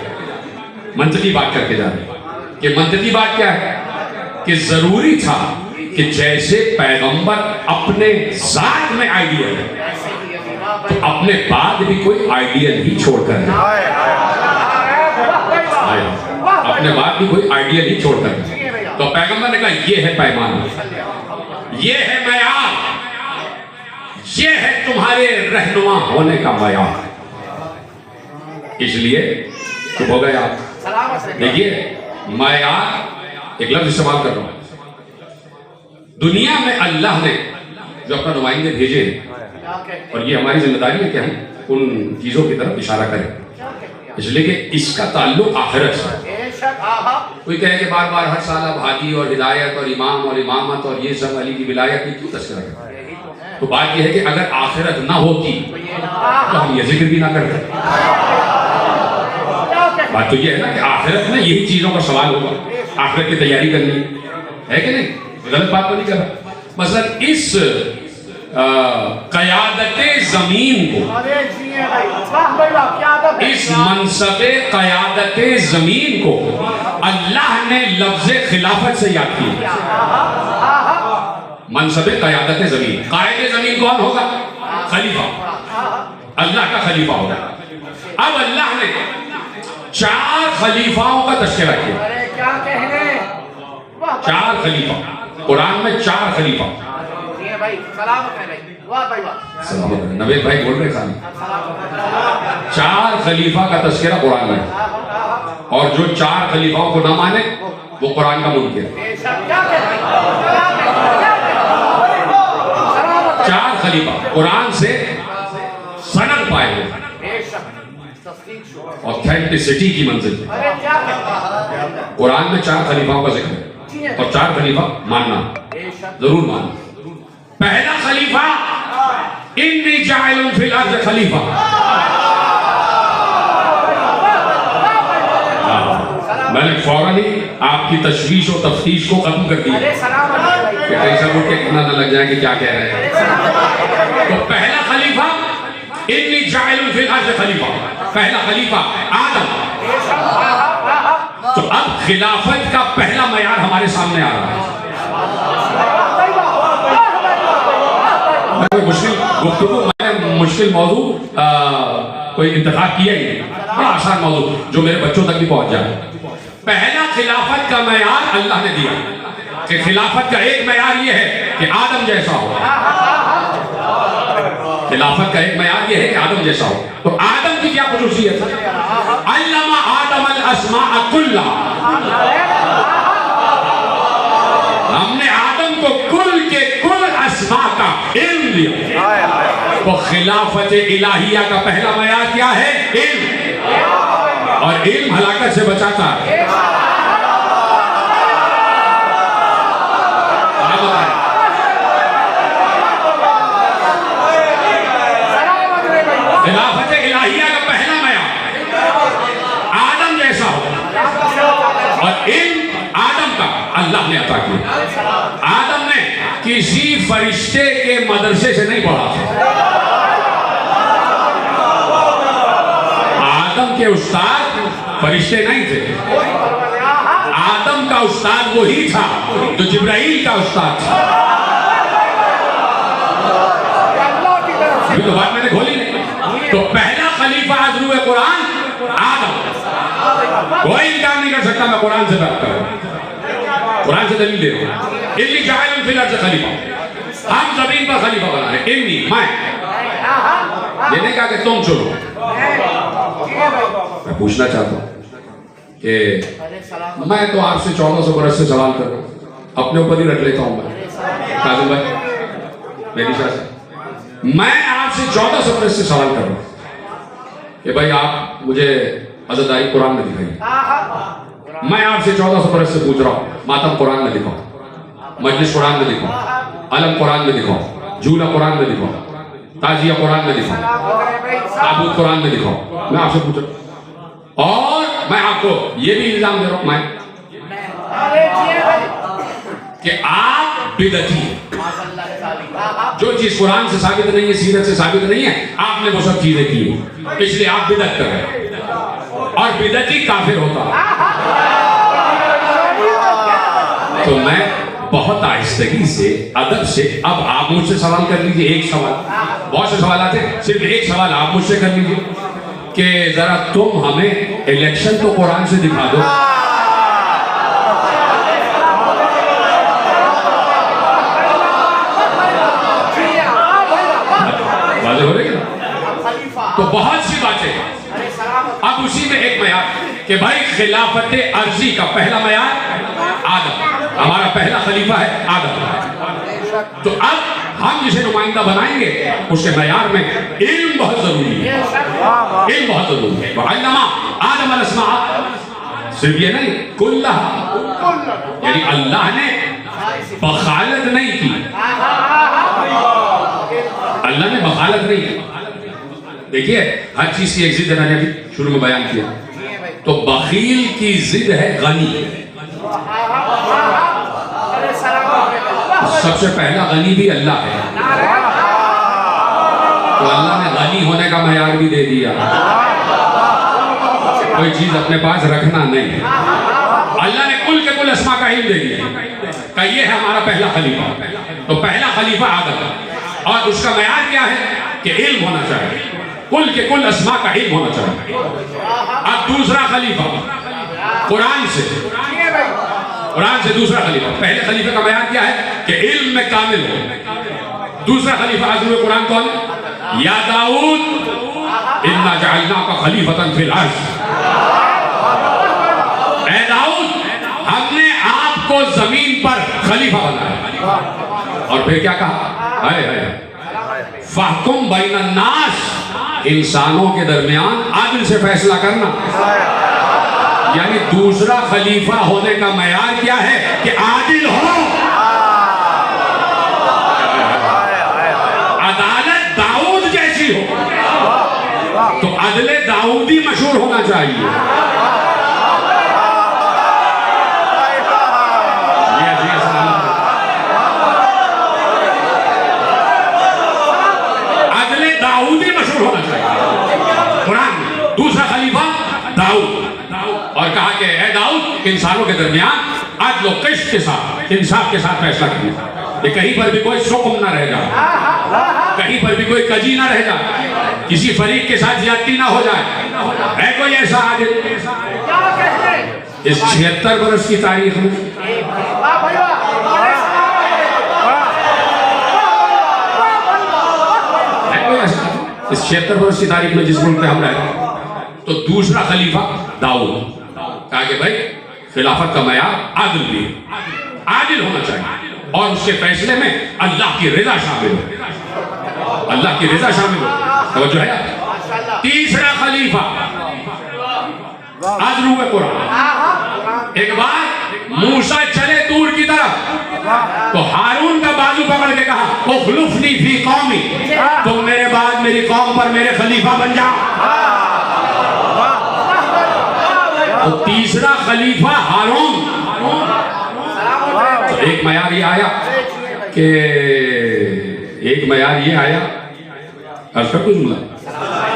मंतिकी बात करके जा रहे हैं। कि मंतिकी बात क्या है? कि जरूरी था कि जैसे पैगंबर अपने जात में आइडियल है, तो अपने बाद भी कोई आइडियल ही छोड़कर जाए, अपने बाद भी कोई आइडियल ही छोड़कर जाए। तो पैगंबर ने कहा ये है पैमाना, ये है मयार, ये है तुम्हारे रहनुमा होने का मयार। इसलिए चुप हो गए आप। देखिए मयार एक लफ्ज इस्तेमाल कर रहा हूं। दुनिया में अल्लाह ने जो अपना नुमाइंदे भेजे, और ये हमारी जिम्मेदारी है कि हम उन चीजों की तरफ इशारा करें, इसलिए कि इसका ताल्लुक आखिरत से। कोई कहे कि बार बार हर साल अब हादी और हिदायत और इमाम और इमामत और ये सब अली की विलायत की क्यों तस्करा करते? तो बात यह है कि अगर आखिरत ना होती तो हम ये जिक्र भी ना करते। बात तो ये है ना कि आखिरत में यही चीजों का सवाल होगा, आखिरत की तैयारी करनी है कि नहीं? गलत बात तो नहीं कर रहा। मसलन इस क़यादते ज़मीन को, इस मनसबे क़यादते ज़मीन को अल्लाह ने लफ्ज़े खिलाफत से याद किया। मनसबे क़यादते ज़मीन, क़ायदे ज़मीन कौन होगा? खलीफा, अल्लाह का खलीफा होगा। अब अल्लाह ने 4 खलीफाओं का तज़किरा किया। 4 खलीफा, कुरान में 4 खलीफा। नवेद भाई बोल रहे खाली 4 खलीफा का तज़किरा कुरान में, और जो 4 खलीफाओं को ना माने वो कुरान का मुनकिर है। 4 खलीफा कुरान से सनद पाए हुए, ऑथेंटिसिटी की मंजिल। कुरान में 4 खलीफाओं का जिक्र है, और 4 खलीफा मानना, जरूर मानना। पहला खलीफा इन्नी जाइलुन फिल अर्ज़ खलीफा, मैंने फौरन ही आपकी तशवीश और तफ्तीश को खत्म कर दिया कि कैसा उठ के इतना न लग जाए कि क्या कह रहे हैं। तो पहला खलीफा इन्नी जाइलुन फिल अर्ज़ खलीफा, पहला खलीफा आदम। तो अब खिलाफत का पहला मयार हमारे सामने आ रहा है। मुश्किल गुफ्तगू, मैंने मुश्किल मौजू कोई इंतखाब किया ही नहीं, बड़ा आसान मौजू जो मेरे बच्चों तक भी पहुंच जाए। पहला खिलाफत का मयार अल्लाह ने दिया कि खिलाफत का एक मयार ये है कि आदम जैसा हो। खिलाफत का एक मयार ये है कि आदम जैसा हो। तो आदम की क्या खुसूसियत है? अल्लमा आदम अल अस्मा कुल्ला, हमने आदम को कुल के कुल अस्मा का इल्म दिया। तो खिलाफत इलाहिया का पहला मयार क्या है? इल्म, और इल्म हलाकत से बचाता है। खिलाफत इलाहिया का पहला मयार आदम जैसा हो, और इल्म आदम का अल्लाह ने अता किया। आदम ने किसी फरिश्ते के मदरसे से नहीं पढ़ा था। आदम के उस्ताद फरिश्ते नहीं थे, आदम का उस्ताद वही था जो जिब्राइल का उस्ताद था। तो बात मैंने खोली नहीं। तो पहला खलीफा अज़रूए कुरान आदम, कोई इनकार नहीं कर सकता। मैं कुरान से बात कर रहा हूं, कुरान से दलील दे रहा हूं। इन्नी जाइलुन फिल अर्ज़ खलीफा, हम जमीन पर खलीफा बना रहे। इन्नी, मैं, ये नहीं कहा कि तुम चुनो। मैं पूछना चाहता हूं कि मैं तो आपसे 1400 बरस से सवाल कर रहा हूँ, अपने ऊपर ही रख लेता हूँ। मैं काजिम भाई, मेरी शाह, मैं आपसे 1400 बरस से सवाल कर रहा हूँ कि भाई आप मुझे अज़दाई कुरान में दिखाइए। मैं आपसे 1400 बरस से पूछ रहा हूँ, मातम कुरान में दिखाओ, मजलिस कुरान में दिखाओ, अलम कुरान में दिखाओ, झूला कुरान में दिखाओ, ताजिया कुरान में दिखाओ, ताबूत कुरान में दिखाओ। मैं आपसे पूछ रहा हूँ, और मैं आपको ये भी इल्जाम दे रहा हूँ मैं कि आप बिदअती हैं। जो चीज कुरान से साबित नहीं है, सीरत से साबित नहीं है, आपने वो सब चीजें की, इसलिए आप बिदअत कर रहे हैं, और बिदअती काफिर होता है। तो मैं बहुत आहिस्तगी से, अदब से, अब आप मुझसे सवाल कर लीजिए, एक सवाल, बहुत से सवाल आते हैं, सिर्फ एक सवाल आप मुझसे कर लीजिए कि जरा तुम हमें इलेक्शन तो कुरान से दिखा दो। बातें हो रही है ना? तो बहुत सी बातें। अब उसी में एक मयार कि भाई खिलाफत अर्जी का पहला मयार आदम, हमारा पहला खलीफा है आदम। तो अब हम जिसे नुमाइंदा बनाएंगे उसके मयार में इल्म बहुत जरूरी है, इल्म बहुत जरूरी है। आदम अलस्मा, सिर्फ ये नहीं, कुल्ला, यानी अल्लाह ने बखालत नहीं की, अल्लाह ने बखालत नहीं की। देखिए हर चीज की एक जिद मैंने अभी शुरू में बयान किया, तो बखील की जिद है गनी। सबसे पहला गनी भी अल्लाह है, तो अल्लाह ने गनी होने का मयार भी दे दिया, कोई चीज अपने पास रखना नहीं। अल्लाह ने कुल के कुल अस्मा का इल्म दे दिया कि ये है हमारा पहला खलीफा। तो पहला खलीफा आदम, और उसका मयार क्या है कि इल्म होना चाहिए, कुल के कुल अस्मा का इल्म होना चाहिए। अब दूसरा खलीफा कुरान से, कुरान से दूसरा खलीफा, पहले खलीफे का मयार क्या है कि इल्म में कामिल हो। दूसरा खलीफा आज़म कुरान कौन है? या दाऊद इन्ना जअलनाका खलीफतन फिल अर्ज़, ए दाऊद हमने आपको जमीन पर खलीफा बनाया। और फिर क्या कहा? हाय हाय, फहकुम बैनन नास, इंसानों के दरमियान आदिल से फैसला करना। यानी दूसरा खलीफा होने का मयार क्या है कि आदिल हो, अदालत दाऊद जैसी हो, तो अदले दाऊदी मशहूर होना चाहिए। अदले दाऊदी मशहूर होना चाहिए कुरान में। दूसरा खलीफा दाऊद, और कहा कि ए दाऊद इंसानों के दरमियान अदल और क़िस्त के साथ, इंसाफ के साथ फैसला करना। ये कहीं पर भी कोई शुक्म ना रह जाए, कहीं पर भी कोई कजी ना रह जाए, किसी फरीक के साथ ज्यादती ना हो जाए। है कोई ऐसा आदिल इस 76 बरस की तारीख में? है कोई ऐसा इस 76 बरस की तारीख में जिस मुल्क में हम रहते हैं? तो दूसरा खलीफा दाऊद, कहा कि भाई खिलाफत का मयार आदिल भी, आदिल होना चाहिए, और उसके फैसले में अल्लाह की रज़ा शामिल हो, अल्लाह की रज़ा शामिल हो। तो है तीसरा खलीफा आज़म कुरान। एक बार मूसा चले दूर की तरफ, तो हारून का बाजू पकड़ के कहा उखलुफनी फी कौमी, तुम मेरे बाद मेरी कौम पर मेरे खलीफा बन जाओ। तो तीसरा खलीफा हारून। तो एक मयार ये आया कि एक मयार ये आया,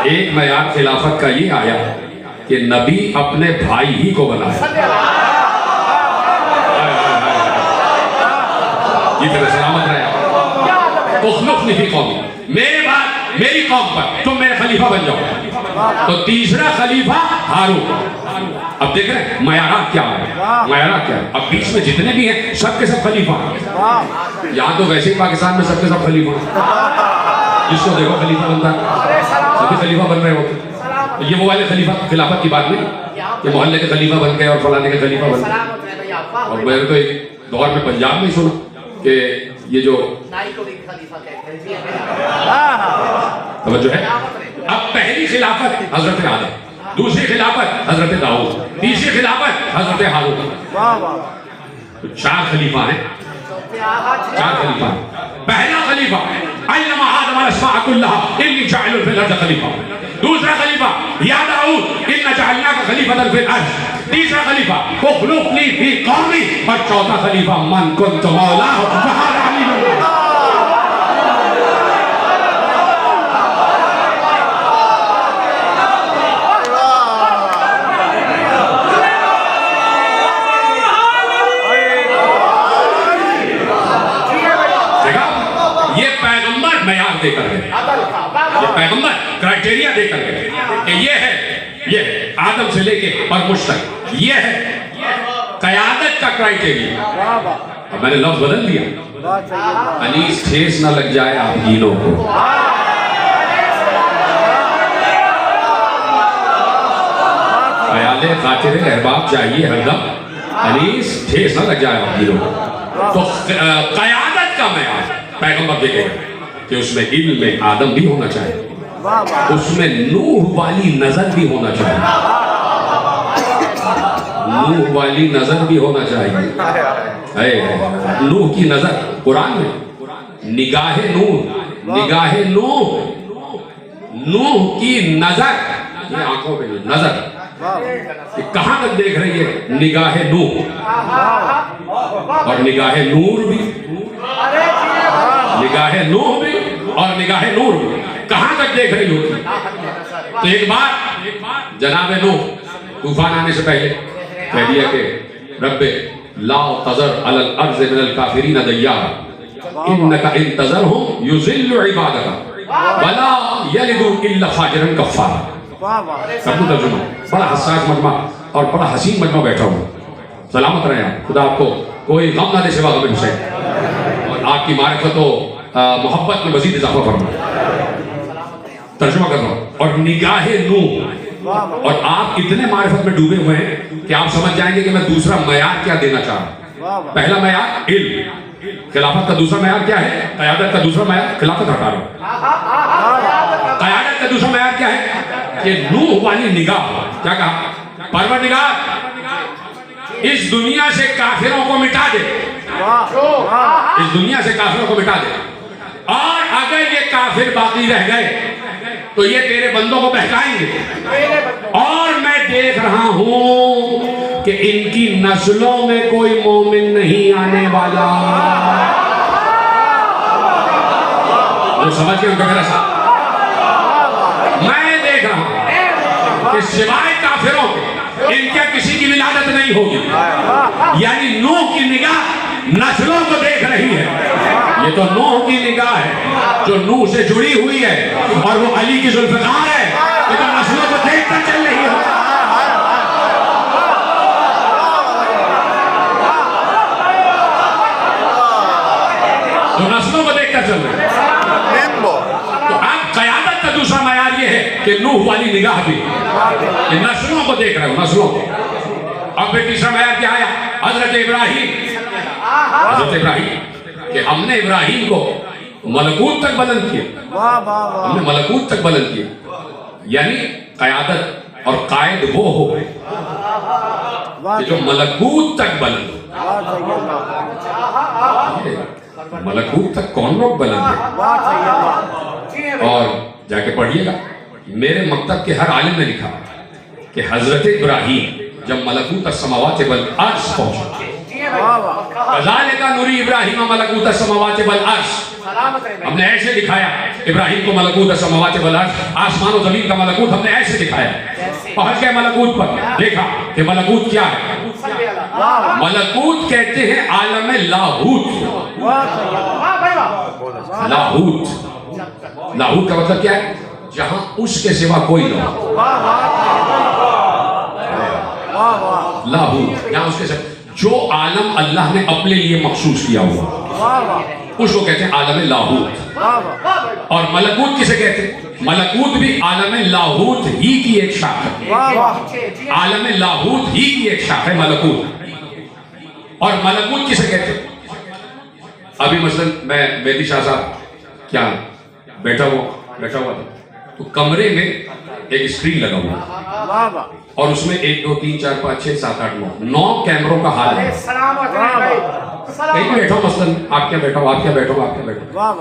एक मयार खिलाफत का ये आया कि नबी अपने भाई ही को बनाया। ये तरह सलामत रहे, मेरे बाद मेरी कौम पर तुम मेरे खलीफा बन जाओ। तो तीसरा खलीफा हारून। अब देख रहे हैं मयारात क्या है, मयारात क्या है। अब बीच में जितने भी हैं सबके सब खलीफा। यहाँ तो वैसे ही पाकिस्तान में सबके सब खलीफा, जिसको देखो खलीफा बनता है, सभी खलीफा बन रहे होते। ये वो वाले खलीफा खिलाफत की बात नहीं, कि मोहल्ले के खलीफा बन गए और फलाने के खलीफा बन गए। सलामत रहे भैया, वाह और भाई मैंने तो एक दौर में पंजाब में सुना कि ये जो नाई को भी खलीफा कहते हैं। जी भैया, तवज्जो है। सलामत रहे। अब पहली खिलाफत हजरत आदम, दूसरी खिलाफत हजरत दाऊद, तीसरी खिलाफत हजरत हारून। तो 4 खलीफा हैं, चौथे आहा, 4 खलीफा हैं। पहला खलीफा अल्लमा आदम अलस्माअ कुल्लहा इन्नी जाइलुन फिल अर्द खलीफा। दूसरा खलीफा या दाऊद इन्ना जअलनाका खलीफतन फिल अर्द। तीसरा खलीफा उखलुफनी फी कौमी। और चौथा खलीफा मन कुन्तु मौलाहु फहादा अलीयुल्लाह। मैयार देकर गए, ये पैगंबर क्राइटेरिया देकर गए कि ये है आदम से लेके और मुझ तक ये है कयादत का क्राइटेरिया। अब मैंने लफ्ज बदल दिया, अनीस ठेस ना लग जाए आप गीलों को। ख्याले खातिर अहबाब चाहिए हरदम, अनीस ठेस ना लग जाए आप गीलों को। तो कयादत का मैयार पैगंबर देखेगा कि उसमें इल्म आदम भी होना चाहिए, उसमें नूह वाली नजर भी होना चाहिए, नूह वाली नजर भी होना चाहिए। नूह की नजर कुरान में निगाहे नूह, निगाहे नूह, नूह की नजर, ये आंखों पे नजर कहां तक देख रही है? निगाहे नूह और निगाहे नूर भी, निगाहे नूह भी और निगाहे नूर भी कहां तक देख रही होगी? तो एक बार जनाबे नूह तूफान आने से पहले कह दिया कि रब्बे ला तज़र अलल अर्ज़ मिनल काफिरीन दय्यारा इन्नका इन तज़रहुम युज़िल्लु इबादका वला यलिदु इल्ला फाजिरन कफ़्फ़ारा। सबको तर्जुमा, बड़ा हसास मजमा और बड़ा हसीन मजमा बैठा हुआ। सलामत रहे आप, खुदा आपको कोई गम ना दे सिवा गम हुसैन और आपकी मारिफत और मोहब्बत में मजीद इजाफा फरमा। तर्जुमा कर रहा हूँ। और निगाहे नूह, और आप इतने मारिफत में डूबे हुए हैं कि आप समझ जाएंगे कि मैं दूसरा मयार क्या देना चाह रहा हूँ। पहला मयार इल्म, खिलाफत का दूसरा मयार क्या है? क़यादत का दूसरा मयार खिलाफत हटा रहा हूँ। क़यादत का दूसरा मयार क्या है? कि नूह वाली निगाह। क्या कहा? परवरदिगार इस दुनिया से काफिरों को मिटा दे, इस दुनिया से काफिरों को मिटा दे, और अगर ये काफिर बाकी रह गए तो ये तेरे बंदों को बहकाएंगे। और मैं देख रहा हूं कि इनकी नस्लों में कोई मोमिन नहीं आने वाला। वो समझ के उनका मेरा मैं देख रहा हूं कि सिवाय काफिरों के इनके किसी की विलादत नहीं होगी। यानी नूह की निगाह नस्लों को देख रही है। ये तो नूह की निगाह है जो नूह से जुड़ी हुई है, और वो अली की जुल्फ़िकार है, ये तो नस्लों को देख कर चल रही है। तो नस्लों को देख कर चल रही है। तो अब क़यादत का दूसरा मयार ये है कि नूह वाली निगाह भी, कि नस्लों को देख रहे हो, नस्लों को। अब फिर तीसरा मयार क्या आया? हजरत इब्राहिम, हजरत इब्राहिम कि हमने इब्राहिम को मलकूत तक बुलंद किया, हमने मलकूत तक बुलंद किया। यानी क़यादत और कायद वो हो कि जो मलकूत तक बुलंद हो। मलकूत तक कौन लोग बुलंद है? और जाके पढ़िएगा, मेरे मकतब के हर आलिम ने लिखा कि हजरत इब्राहिम जब मलकूत समावात वल अर्श पहुंचे, कज़ालिका नूरी इब्राहिम मलकूत समावात वल अर्श, हमने ऐसे दिखाया इब्राहिम को मलकूत समावात वल अर्श, आसमान और जमीन का मलकूत हमने ऐसे दिखाया। पहुंच गए मलकूत पर, देखा कि मलकूत क्या है। मलकूत कहते हैं आलम लाहूत। लाहूत, लाहूत का मतलब क्या है? जहां उसके सिवा कोई ना हो। लाहूत, जहां उसके सिवा जो आलम अल्लाह ने अपने लिए मखसूस किया हुआ। उसको कहते हैं आलम लाहूत। और मलकूत किसे कहते हैं? मलकूत भी आलम लाहूत ही की एक शाख है। आलम लाहूत ही की एक शाख है मलकूत। और मलकूत किसे कहते हैं? अभी मसलन मैं मेहदी शाह साहब क्या बैठा हुआ था, तो कमरे में एक स्क्रीन लगा हुआ और उसमें 1 2 3 4 5 6 7 8 9 कैमरों का हाल है। कहीं भी बैठा हो, मसलन आप क्या बैठा हो,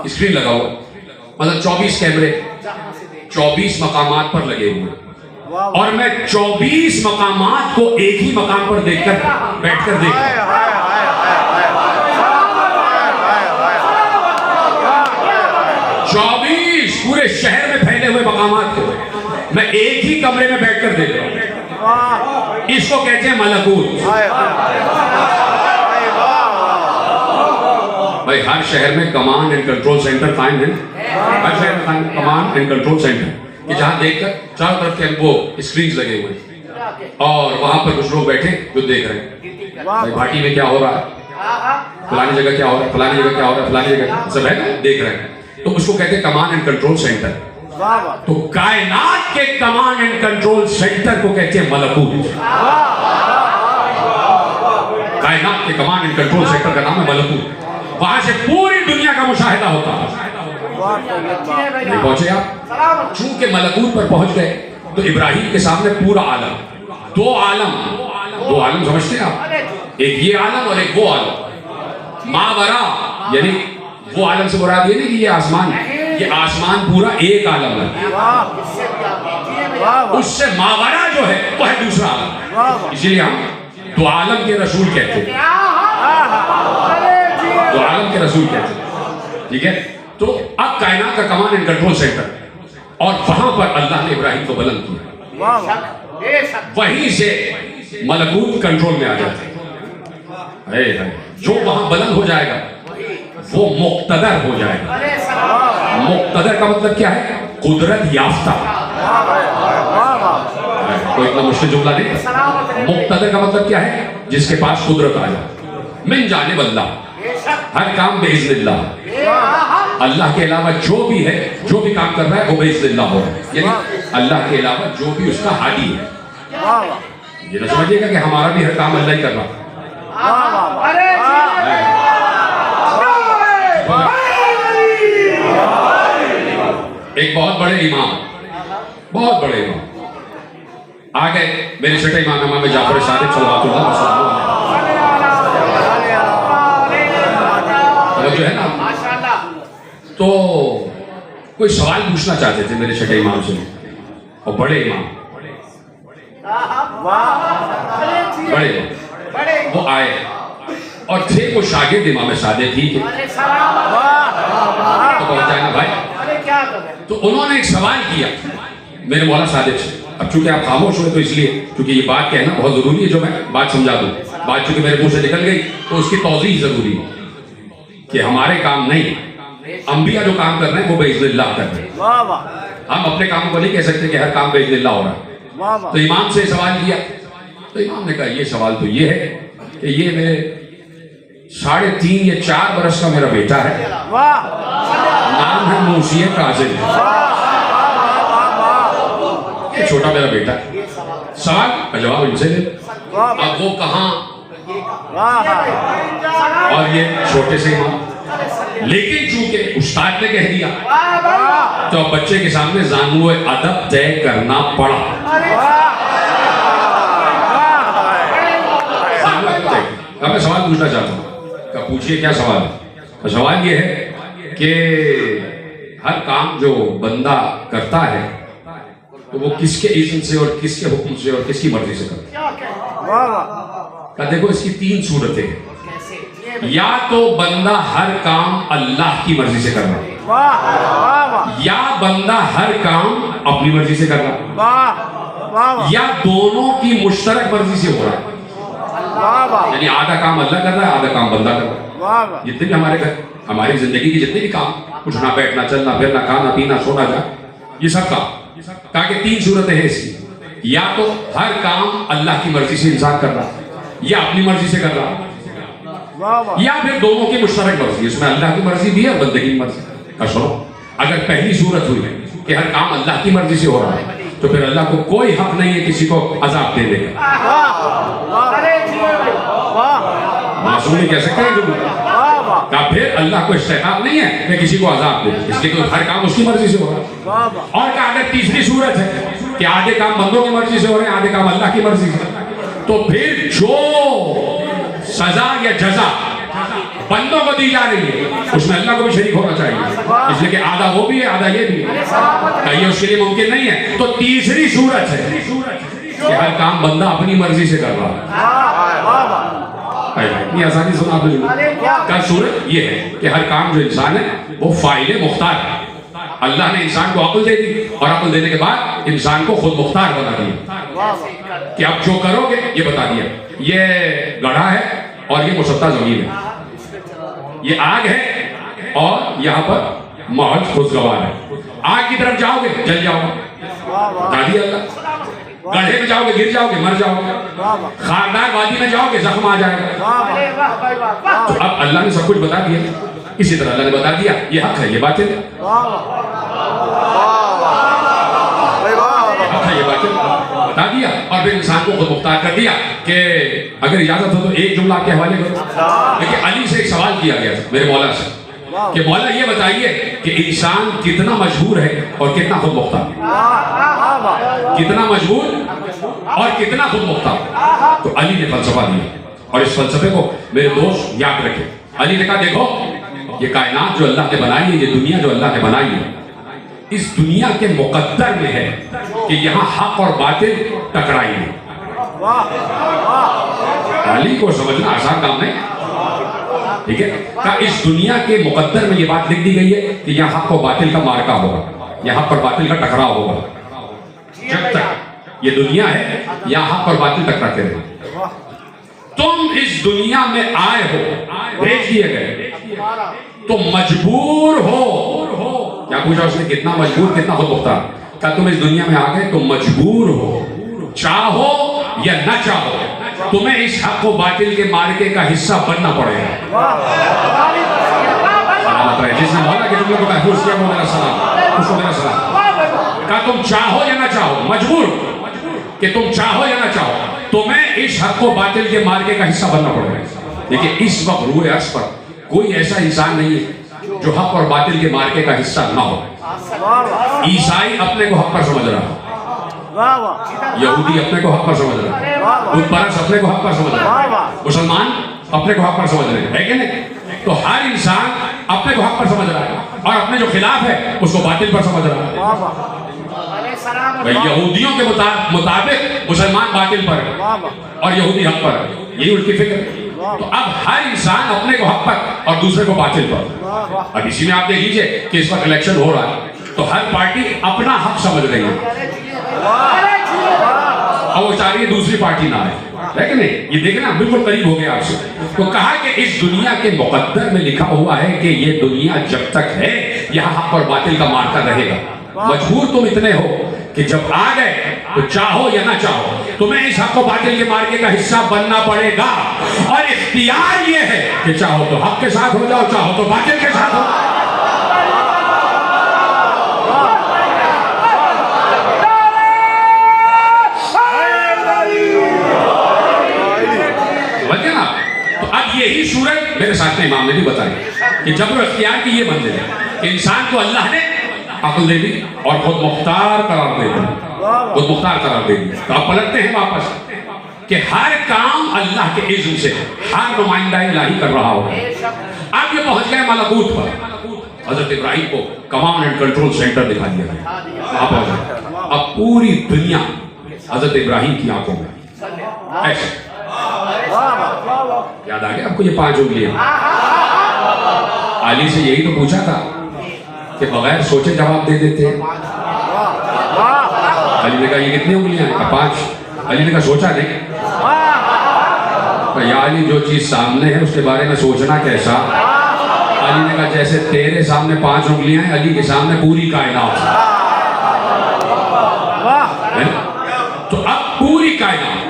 स्क्रीन लगा हुआ, मतलब 24 कैमरे 24 मकामात पर लगे हुए, और मैं 24 मकामात को एक ही मकाम पर बैठकर देख रहा हूं। 24 पूरे शहर में फैले हुए मकामात को मैं एक ही कमरे में बैठकर देख रहा हूं। इसको कहते हैं मलकूत। भाई हर शहर में कमांड एंड कंट्रोल सेंटर कायम है। हर शहर में कमांड एंड कंट्रोल सेंटर कि जहां देखकर चारों तरफ के वो स्क्रीन लगे हुए हैं और वहां पर कुछ लोग बैठे जो देख रहे हैं भाई घाटी में क्या हो रहा है, फलानी जगह क्या हो रहा है, फलानी जगह क्या हो रहा है, फलानी जगह सब है ना, देख रहे हैं। तो उसको कहते हैं कमांड एंड कंट्रोल सेंटर। तो कायनात के कमांड एंड कंट्रोल सेंटर को कहते हैं मलकूत। कायनात के कमांड एंड कंट्रोल सेंटर का नाम है मलकूत। वहां से पूरी दुनिया का मुशाहिदा होता है। नहीं पहुंचे आप? चूंकि मलकूत पर पहुंच गए तो इब्राहिम के सामने पूरा आलम, दो आलम समझते हैं आप? एक ये आलम और एक वो आलम। मावरा यानी वो आलम से मुराद ये नहीं कि ये आसमान है, ये आसमान पूरा एक आलम है। उससे मावरा जो है वो है दूसरा आलम। इसीलिए हम दो आलम के रसूल कहते हैं, दो आलम के रसूल कहते हैं। ठीक है, तो अब कायनात का कमांड एंड कंट्रोल सेंटर, और वहां पर अल्लाह ने इब्राहिम को बुलंद किया, वहीं से मलकूत कंट्रोल में आ जाता है। जो वहां बुलंद हो जाएगा वो मुक्तदर हो जाएगा। मुक्तदर का मतलब क्या है? कुदरत याफ्ता। कोई इतना मुश्किल जुमला नहीं। मुक्तदर का मतलब क्या है? जिसके पास कुदरत आ जाए। मिन जानिब अल्लाह, हर काम बेइज़्निल्लाह। अल्लाह के अलावा जो भी है, जो भी काम कर रहा है वो बेइज़्निल्लाह हो रहा है, यानी अल्लाह के अलावा जो भी उसका हादी है। ये ना समझिएगा कि हमारा भी हर काम अल्लाह ही कर रहा है। एक बहुत बड़े इमाम आ गए, मेरे छठे इमाम जाफर सादिक सल्लल्लाहु अलैहि वसल्लम जो है ना, तो कोई सवाल पूछना चाहते थे मेरे छठे इमाम से, और बड़े इमाम वो आए और थे वो शागिर्द इमाम सादिक ही के। तो पहुंचाए ना भाई, तो उन्होंने एक सवाल किया मेरे मौला सादिक से। अब चूंकि आप खामोश हुए तो इसलिए, क्योंकि ये बात कहना बहुत जरूरी है, जो मैं बात समझा दूं। बात चूंकि मेरे मुंह से निकल गई तो उसकी तौज़ीह जरूरी है कि हमारे काम नहीं, अंबिया जो काम कर रहे हैं वो बेइज़्निल्लाह कर रहे हैं। हम अपने कामों को नहीं कह सकते कि हर काम बेइज़्निल्लाह हो रहा है। तो इमाम से सवाल किया, तो इमाम ने कहा ये सवाल तो ये है कि ये मेरे 3.5 या 4 बरस का मेरा बेटा है, नाम है मूसिए काजिल, ये छोटा मेरा बेटा। सवाल का जवाब इनसे दे। अब वो कहाँ और ये छोटे से इमाम, लेकिन चूंकि उस्ताद ने कह दिया तो बच्चे के सामने ज़ानुए अदब तय करना पड़ा। मैं सवाल पूछना चाहता हूँ, पूछिए क्या सवाल है? तो सवाल ये है कि हर काम जो बंदा करता है तो वो किसके इज़्न से और किसके हुक्म से और किसकी मर्जी से करता है? देखो इसकी 3 सूरतें हैं। या तो बंदा हर काम अल्लाह की मर्जी से कर रहा है, या बंदा हर काम अपनी मर्जी से कर रहा है, या दोनों की मुश्तरक मर्जी से हो रहा है। यानी आधा काम अल्लाह कर रहा है, आधा काम बंदा कर रहा है। जितने भी हमारे घर, हमारी जिंदगी के जितने भी काम, उठना बैठना चलना फिरना खाना पीना सोना जा, ये सब काम, कहा कि 3 सूरतें हैं इसकी। या तो हर काम अल्लाह की मर्जी से इंसान कर रहा है, या अपनी मर्जी से कर रहा है, या फिर दोनों की मुश्तरक मर्जी, इसमें अल्लाह की मर्जी भी है और बंदे की मर्जी का। सुनो, अगर पहली सूरत हुई कि हर काम अल्लाह की मर्जी से हो रहा है, तो फिर अल्लाह को कोई हक नहीं है किसी को अजाब देने का। मासूम नहीं कह सकते हैं जुमला, फिर अल्लाह को इस्तेकाब नहीं है कि किसी को अजाब दे, इसलिए तो हर काम उसकी मर्जी से हो रहा है। और क्या अगर तीसरी सूरत है कि आधे काम बंदों की मर्जी से हो रहे हैं, आधे काम अल्लाह की मर्जी से, तो फिर जो सजा या जजा बंदों को दी जा रही है उसमें अल्लाह को भी शरीक होना चाहिए, इसलिए कि आधा वो भी है आधा ये भी है, ये उसके लिए मुमकिन नहीं है। तो तीसरी सूरत है कि हर काम बंदा अपनी मर्जी से कर रहा है। इतनी आसानी सुना आपने। क्या सूरत ये है कि हर काम जो इंसान है वो फाइल मुख्तार है। अल्लाह ने इंसान को अक्ल दे दी और अक्ल देने के बाद इंसान को खुद मुख्तार बना दिया कि आप जो करोगे ये बता दिया। ये गढ़ा है और ये मुसद्दा जमीन है, ये आग है और यहाँ पर महज खुशगवार है। आग की तरफ जाओगे जल जाओगे, बता दिया अल्लाह। गड्ढे में जाओगे गिर जाओगे मर जाओगे, खारदार वादी में जाओगे जख्म आ जाएगा। तो अब अल्लाह ने सब कुछ बता दिया, इसी तरह अल्लाह ने बता दिया ये हक है ये बातें बता दिया और फिर इंसान को खुद मुख्तार कर दिया कि अगर इजाजत हो तो एक जुमला आपके हवाले करो। देखिए अली से एक सवाल किया गया था मेरे मौला से कि मौला ये बताइए कि इंसान कितना मजबूर है और कितना खुद मुख्तार, कितना मजबूर और कितना खुद मुख्तार। तो अली ने फलसफा दिया और इस फलसफे को मेरे दोस्त याद रखे। अली ने कहा देखो ये कायनात जो अल्लाह ने बनाई है, ये दुनिया जो अल्लाह ने बनाई है, इस दुनिया के मुकद्दर में है कि यहाँ हक और बातिल टकराएंगे। अली को समझना आसान काम नहीं, ठीक है। का इस दुनिया के मुकद्दर में ये बात लिख दी गई है कि यहाँ हक और बातिल का मार्का होगा, यहाँ हक और बातिल का टकराव होगा। जब तक ये दुनिया है यहाँ हक और बातिल टकराते रहे। तुम इस दुनिया में आए हो, भेज दिए गए, तो मजबूर हो। क्या पूछा उसने, कितना मजबूर कितना खुद मुख्तार? क्या तुम इस दुनिया में आ गए तो मजबूर हो, चाहो या न चाहो तुम्हें इस हक को बातिल के मार्के का हिस्सा बनना पड़ेगा। जिसने बोला कि तुम लोग को महफूज किया वो मेरा सलाम, उसको मेरा सलाम। क्या तुम चाहो या ना चाहो, मजबूर कि तुम चाहो या ना चाहो तुम्हें इस हक को बातिल के मार्के का हिस्सा बनना पड़ेगा। देखिए इस वक्त रूए अर्श पर कोई ऐसा इंसान नहीं है जो हक और बातिल के मार्के का हिस्सा ना हो। ईसाई अपने को हक पर समझ रहा है, यहूदी अपने को हक पर समझ रहा है, बुत परस्त अपने को हक पर समझ रहा है, मुसलमान अपने को हक पर समझ रहे हैं, है कि नहीं? तो हर इंसान अपने को हक पर समझ रहा है और अपने जो खिलाफ है उसको बातिल पर समझ रहा है। भाई यहूदियों के मुताबिक मुसलमान बातिल पर है और यहूदी हक पर है, यही उनकी फिक्र है। तो अब हर इंसान अपने को हक पर और दूसरे को बातिल पर। अब इसी में आप देख लीजिए कि इस वक्त इलेक्शन हो रहा है तो हर पार्टी अपना हक समझ रही है और वो चाह रही है दूसरी पार्टी ना है कि नहीं? ये देखना बिल्कुल करीब हो गया आपसे। तो कहा कि इस दुनिया के मुकद्दर में लिखा हुआ है कि ये दुनिया जब तक है यहाँ हक और बातिल का मार्का रहेगा। मजबूर तुम इतने हो कि जब आ गए तो चाहो या ना चाहो तुम्हें इस हक और बातिल के मार्के का हिस्सा बनना पड़ेगा और इख्तियार ये है कि चाहो तो हक के साथ हो जाओ, चाहो तो बातिल के साथ हो। तो अब यही सूरत मेरे साथ में इमाम ने भी बताई कि जब वो इख्तियार की ये मंजिल है कि इंसान को अल्लाह ने अक्ल दे दी और खुद मुख्तार करार दे दी, खुद मुख्तार करार दे दी। तो आप पलटते हैं वापस कि हर काम अल्लाह के इज़्न से हर नुमाइंदा इलाही कर रहा होगा। अब ये पहुंच गए मलकूत पर, हजरत इब्राहिम को कमांड एंड कंट्रोल सेंटर दिखा दिया गया, वहां पहुंच गए। अब पूरी दुनिया हजरत इब्राहिम की आंखों में ऐसे। याद आ गया आपको ये 5 उंगलियां? अली से यही तो पूछा था कि बगैर सोचे जवाब दे देते हैं। अली ने कहा ये कितनी उंगलियां हैं? 5। अली ने कहा सोचा नहीं। या अली जो चीज सामने है उसके बारे में सोचना कैसा? अली ने कहा जैसे तेरे सामने 5 उंगलियां हैं, अली के सामने पूरी कायनात है। तो अब पूरी कायनात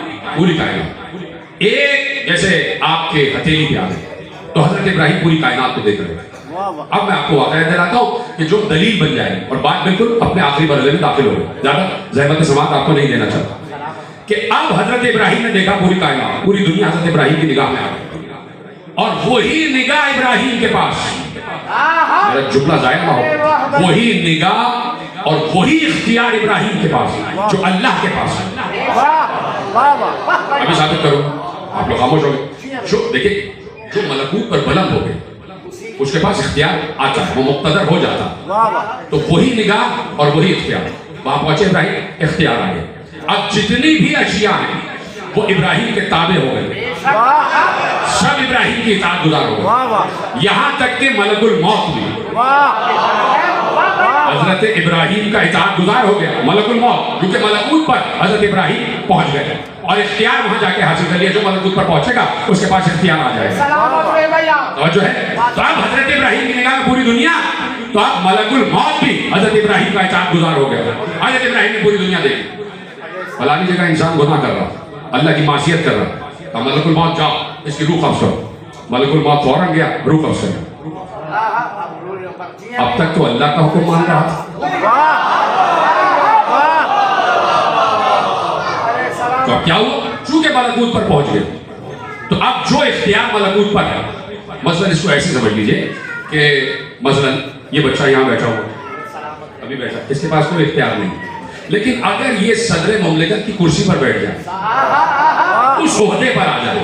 एक जैसे आपके हथेली पे आ गए, तो हजरत इब्राहिम पूरी कायनात को देख रहे थे। अब मैं आपको वाकया दिलाता हूँ कि जो दलील बन जाए, और बात बिल्कुल अपने आखिरी मरहले में दाखिल हो गई, ज्यादा जहमत समात आपको नहीं देना चाहता, कि अब हजरत इब्राहिम ने देखा पूरी कायनात, पूरी दुनिया हजरत इब्राहिम की निगाह में आ गई, और वही निगाह इब्राहिम के पास, मेरा जुमला जायज ना हो, वही निगाह और वही इख्तियार इब्राहिम के पास जो अल्लाह के पास है। अभी साबित करो, आप लोग खामोश हो गए। जो देखिए, जो मलकूत पर बुलंद हो गए उसके पास इख्तियार आता है, वो मुक्तदर हो जाता है, तो वही निगाह और वही इख्तियार, वहां पहुंचे इब्राहिम, इख्तियार आ गया। अब जितनी भी अशिया हैं वो इब्राहिम के ताबे हो गए, सब इब्राहिम की इताअत गुजार हो गए, यहां तक कि मलकुल मौत भी हजरत इब्राहिम का इताअत गुजार हो गया, मलकुल मौत, क्योंकि मलकूत पर हजरत इब्राहिम पहुंच गए और इख्तियार वहां जाके हासिल कर लिया। जो मलकूत पर पहुंचेगा उसके पास इख्तियार आ जाएगा, और जो है तो अब हजरत इब्राहिम की निगाह में पूरी दुनिया, तो अब मलकुल मौत भी हजरत इब्राहिम का इताअत गुजार हो गया। हजरत इब्राहिम ने पूरी दुनिया देखी, फलानी जगह इंसान गुनाह कर रहा, अल्लाह की मासियत कर रहा, तो मलकुल मौत जाओ, इसकी रूह कब्ज़ करो। मलकुल मौत फौरन गया, रूह कब्ज़ करो। अब तक तो अल्लाह का हुक्म मान रहा था, तो अब क्या हुआ, चूंकि मलकूत पर पहुंच गए, तो अब जो इख्तियार मलकूत पर है, मसलन इसको ऐसे समझ लीजिए कि मसलन ये बच्चा यहाँ बैठा हुआ, अभी बैठा, इसके पास कोई इख्तियार नहीं, लेकिन अगर ये सदर मुमलिकत की कुर्सी पर बैठ जाए, उस ओहदे पर आ जाए,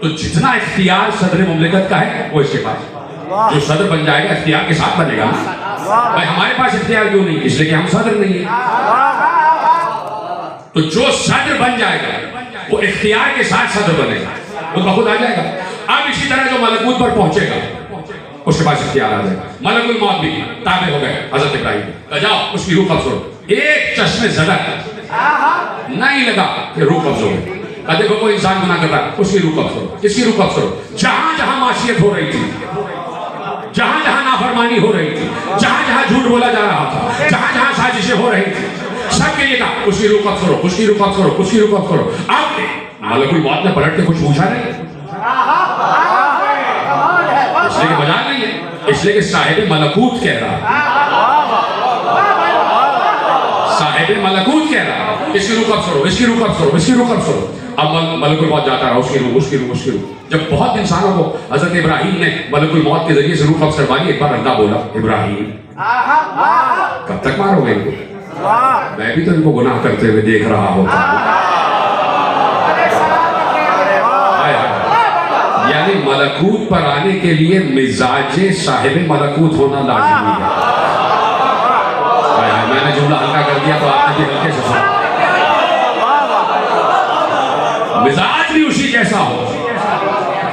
तो जितना इख्तियार सदर मुमलिकत का है वो इसके पास, जो सदर बन जाएगा इख्तियार के साथ बनेगा। भाई हमारे पास इख्तियार क्यों नहीं, इसलिए कि हम सदर नहीं है, तो जो सदर बन जाएगा वो इख्तियार के साथ सदर बनेगा, वो बहुत आ जाएगा। अब इसी तरह जो मलकूत पर पहुंचेगा उसके पास इख्तियार आ जाएगा। मलकुल मौत भी ताबे हो गए हजरत इब्राहिम, जाओ उसकी रूह कब्ज़ करो, एक चश्मे ज़दर नहीं लगा कि रूह कब्ज़ हो गई। देखो कोई इंसान गुनाह कर रहा है, उसकी रूह कब्ज़ करो, इसकी रूह कब्ज़ करो। जहां जहां मासियत हो रही थी, जहां जहां नाफरमानी हो रही थी, जहां जहां झूठ बोला जा रहा था, जहां जहां साजिशें हो रही थी, सब के लिए कहा उसकी रूह कब्ज़ करो, उसकी रूह कब्ज़ करो, उसकी रूह कब्ज़ करो। अब मलकुल मौत ने पलट के कुछ पूछा नहीं, इसलिए कि मजाक नहीं है, इसलिए कि साहिब मलकूत कह रहा, साहिब मलकूत कह रहा, इसकी रूह कब्ज़ करो, इसकी रूह कब्ज़ करो, इसकी रूह कब्ज़ करो। अब मलकुल मौत जाता रहा, उसकी रूह, उसकी रूह, उसकी रूह। जब बहुत इंसानों को हजरत इब्राहिम ने मलकुल मौत के जरिए से रूह कब्ज़ करवा ली, एक बार अल्लाह बोला, इब्राहिम कब तक मारोगे इनको, मैं भी तो इनको गुनाह करते हुए देख रहा होता। यानी मलकूत पर आने के लिए मिजाजे साहिब मलकूत होना लाज़िमी है। मैंने जुमला हल्का कर दिया तो आपने भी हल्के से सुना, मिजाज भी उसी जैसा हो।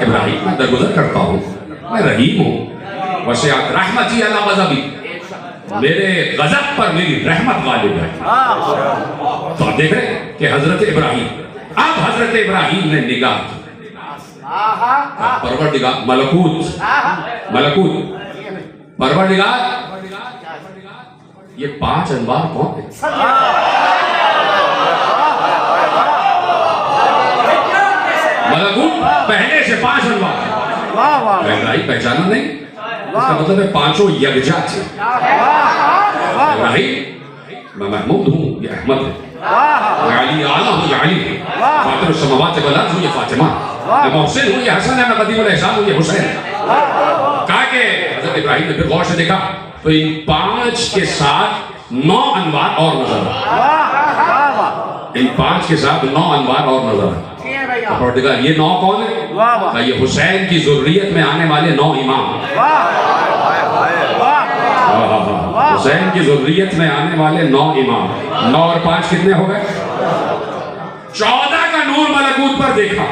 इब्राहिम मैं दरगुजर करता हूँ, मैं रहीम हूँ, वैसे रहमती अला गज़बी, मेरे गजब पर मेरी रहमत गालिब है। तो आप देख रहे हैं कि हजरत इब्राहिम, अब हजरत इब्राहिम ने निगाह की, परवरदिगार मलकूत, मलकूत परवरदिगार, ये 5 अनवार कौन है? मलकूत पहले से 5 अनवार, इब्राहिम पहचाना नहीं, इसका मतलब है 5 यकजा थे। इब्राहिम मैं महमूद हूँ, ये अहमद है, मैं अली आला हूँ, ये अली है, फातिर समावात वल अर्ज़ हूँ, ये फातिमा, मैं मोहसिन हूँ, ये हसन है, मैं कदीम अल एहसान हूँ, ये हुसैन है। कहा कि हजरत इब्राहिम ने फिर गौर से देखा तो इन 5 के साथ 9 अनवार और नजर आए, इन 5 के साथ 9 अनवार और नजर आए। ये 9 कौन है? ये हुसैन की ज़ुर्रियत में आने वाले 9 इमाम, हुसैन की ज़ुर्रियत में आने वाले 9 इमाम। 9 और 5 कितने हो गए? 14 का नूर मलकूत पर देखा,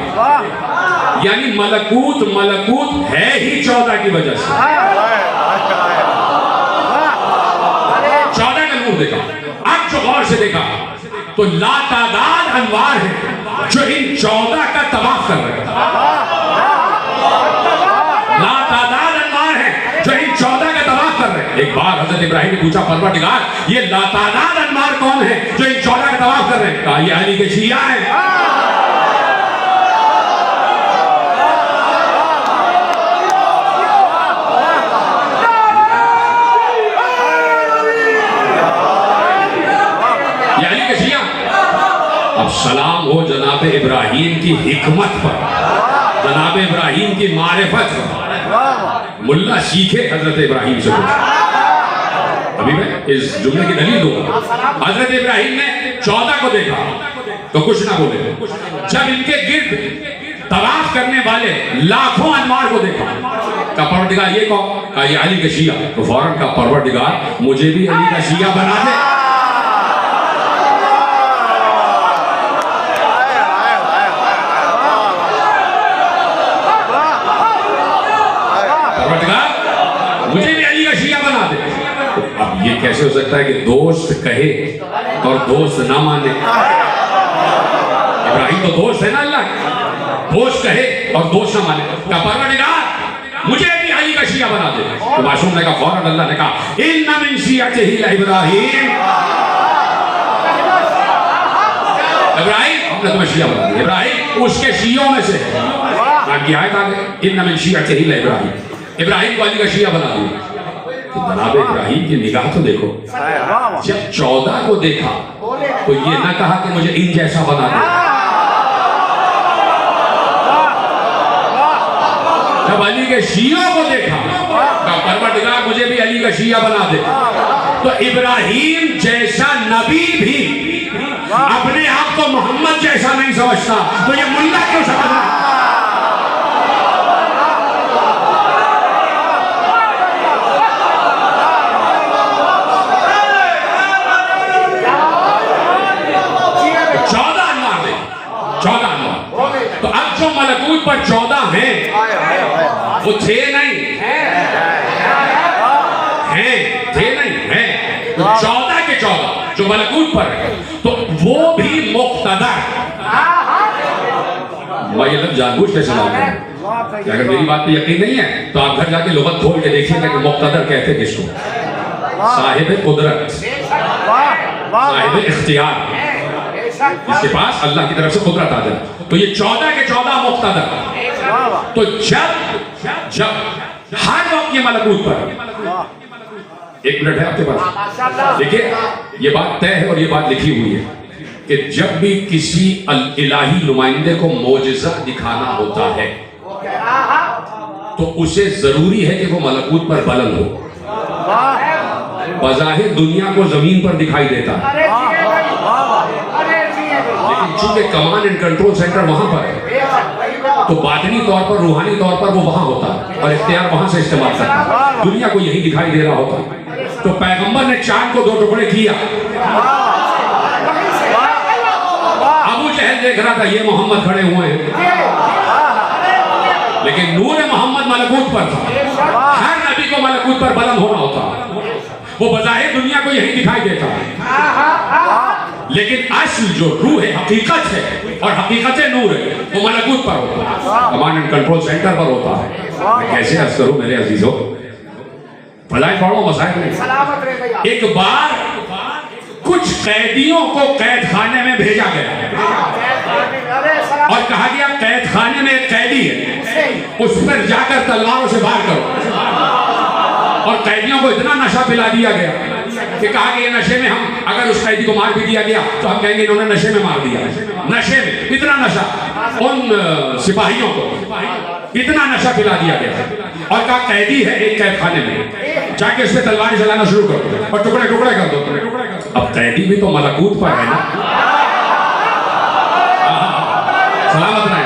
यानी मलकूत मलकूत है ही 14 की वजह से। 14 का नूर देखा। अब जो गौर से देखा तो लातादाद अनवार है जो इन 14 का तवाफ कर रहे हैं। लातादाद अनवार है जो इन 14 का तवाफ कर रहे हैं। एक बार हजरत इब्राहिम ने पूछा, परवरदिगार ये लातादाद अनवार कौन है जो इन 14 का तवाफ कर रहे हैं? कहा ये अली के शिया है। अब सलाम हो जनाब इब्राहीम की हिकमत पर, जनाब इब्राहीम की मारिफत पर। मुल्ला सीखे हजरत इब्राहीम से कुछ। अभी मैं इस जुमले की दलील दूंगा। हजरत इब्राहीम ने 14 को देखा तो कुछ ना बोले। जब इनके गिर्द तवाफ करने वाले लाखों अनवार को देखा, का परवरदिगार ये कौन? का ये अली का शिया। तो फौरन का परवरदिगार मुझे भी अली का शिया बना दे। परवरदिगार मुझे भी अली का शिया बना दे। तो अब ये कैसे हो सकता है कि दोस्त कहे और दोस्त ना माने? इब्राहीम तो दोस्त है ना अल्लाह के, दोस्त कहे और दोस्त ना माने। क्या परवरदिगार मुझे भी अली का शिया बना दे। तो मासूम ने कहा, फौरन अल्लाह ने कहा, इन्ना मिन शियअतिही इब्राहीम। इब्राहीम हमने तुम्हें शिया बना दिया, इब्राहीम उसके शियों में से है। की आयत आ गई, इन्ना मिन शियअतिही इब्राहीम। इब्राहीम को अली का शिया बना दिया। तो जनाब इब्राहीम की निगाह तो देखो, जब 14 को देखा तो ये ना कहा कि मुझे इन जैसा बना दे। जब अली के शियों को देखा तो परवरदिगार मुझे भी अली का शिया बना दे। तो इब्राहीम जैसा नबी भी अपने आप को मोहम्मद जैसा नहीं समझता, तो ये मुल्ला क्यों समझ रहा है? तो अब जो मलकूत पर 14 हैं वो थे नहीं, थे नहीं, हैं तो 14 के 14 जो मलकूत पर है, तो वो भी मुक्तदर। मैं ये लफ्ज़ जानबूझ के सुना रहा हूं कि अगर मेरी बात पे यकीन नहीं है तो आप घर जाके लुगत खोल के देखिएगा कि मुक्तदर कहते किसको? साहिब कुदरत, साहिब इख्तियार, इसके पास अल्लाह की तरफ से कुदरत आ जाए। तो ये 14 के 14 मुक्तदर। तो जब हर वक्त ये मलकूत पर, एक मिनट है आपके पास, देखिए ये बात तय है और ये बात लिखी हुई है कि जब भी किसी इलाही नुमाइंदे को मोजिज़ा दिखाना होता है तो उसे जरूरी है कि वो मलकूत पर बुलंद हो। बज़ाहिर दुनिया को जमीन पर दिखाई देता है, लेकिन चूंकि कमांड एंड कंट्रोल सेंटर वहां पर है तो बातनी तौर पर, रूहानी तौर पर वो वहां होता है और इख्तियार वहां से इस्तेमाल करता है। दुनिया को यही दिखाई दे रहा होता है। तो पैगंबर ने चांद को 2 टुकड़े किया, अबू जहल देख रहा था ये मोहम्मद खड़े हुए हैं, लेकिन नूर मोहम्मद मलकूत पर था। हर नबी को मलकूत पर बुलंद होना होता है। वो बज़ाहिर दुनिया को यही दिखाई देता है, लेकिन असल जो रूह है, हकीकत है और हकीकत नूर है, वो मलकूत पर होता है, कमांड एंड कंट्रोल सेंटर पर होता है। मैं कैसे अर्ज करूं मेरे अजीजों, फजाइल पढ़ो, मसाइल नहीं। एक बार कुछ कैदियों को कैद खाने में भेजा गया और कहा गया कैद खाने में एक कैदी है, उस पर जाकर तलवारों से वार करो। और कैदियों को इतना नशा पिला दिया गया कि कहा कि ये नशे में हम, अगर उस कैदी को मार भी दिया गया तो हम कहेंगे इन्होंने नशे में मार दिया। नशे में इतना नशा, उन सिपाहियों को इतना नशा पिला दिया गया और कहा कैदी है एक कैद खाने में, जाके उस पर तलवार चलाना शुरू करो और टुकड़े टुकड़े कर दो। अब कैदी भी तो मलकूत पर है ना, सलामत रहे,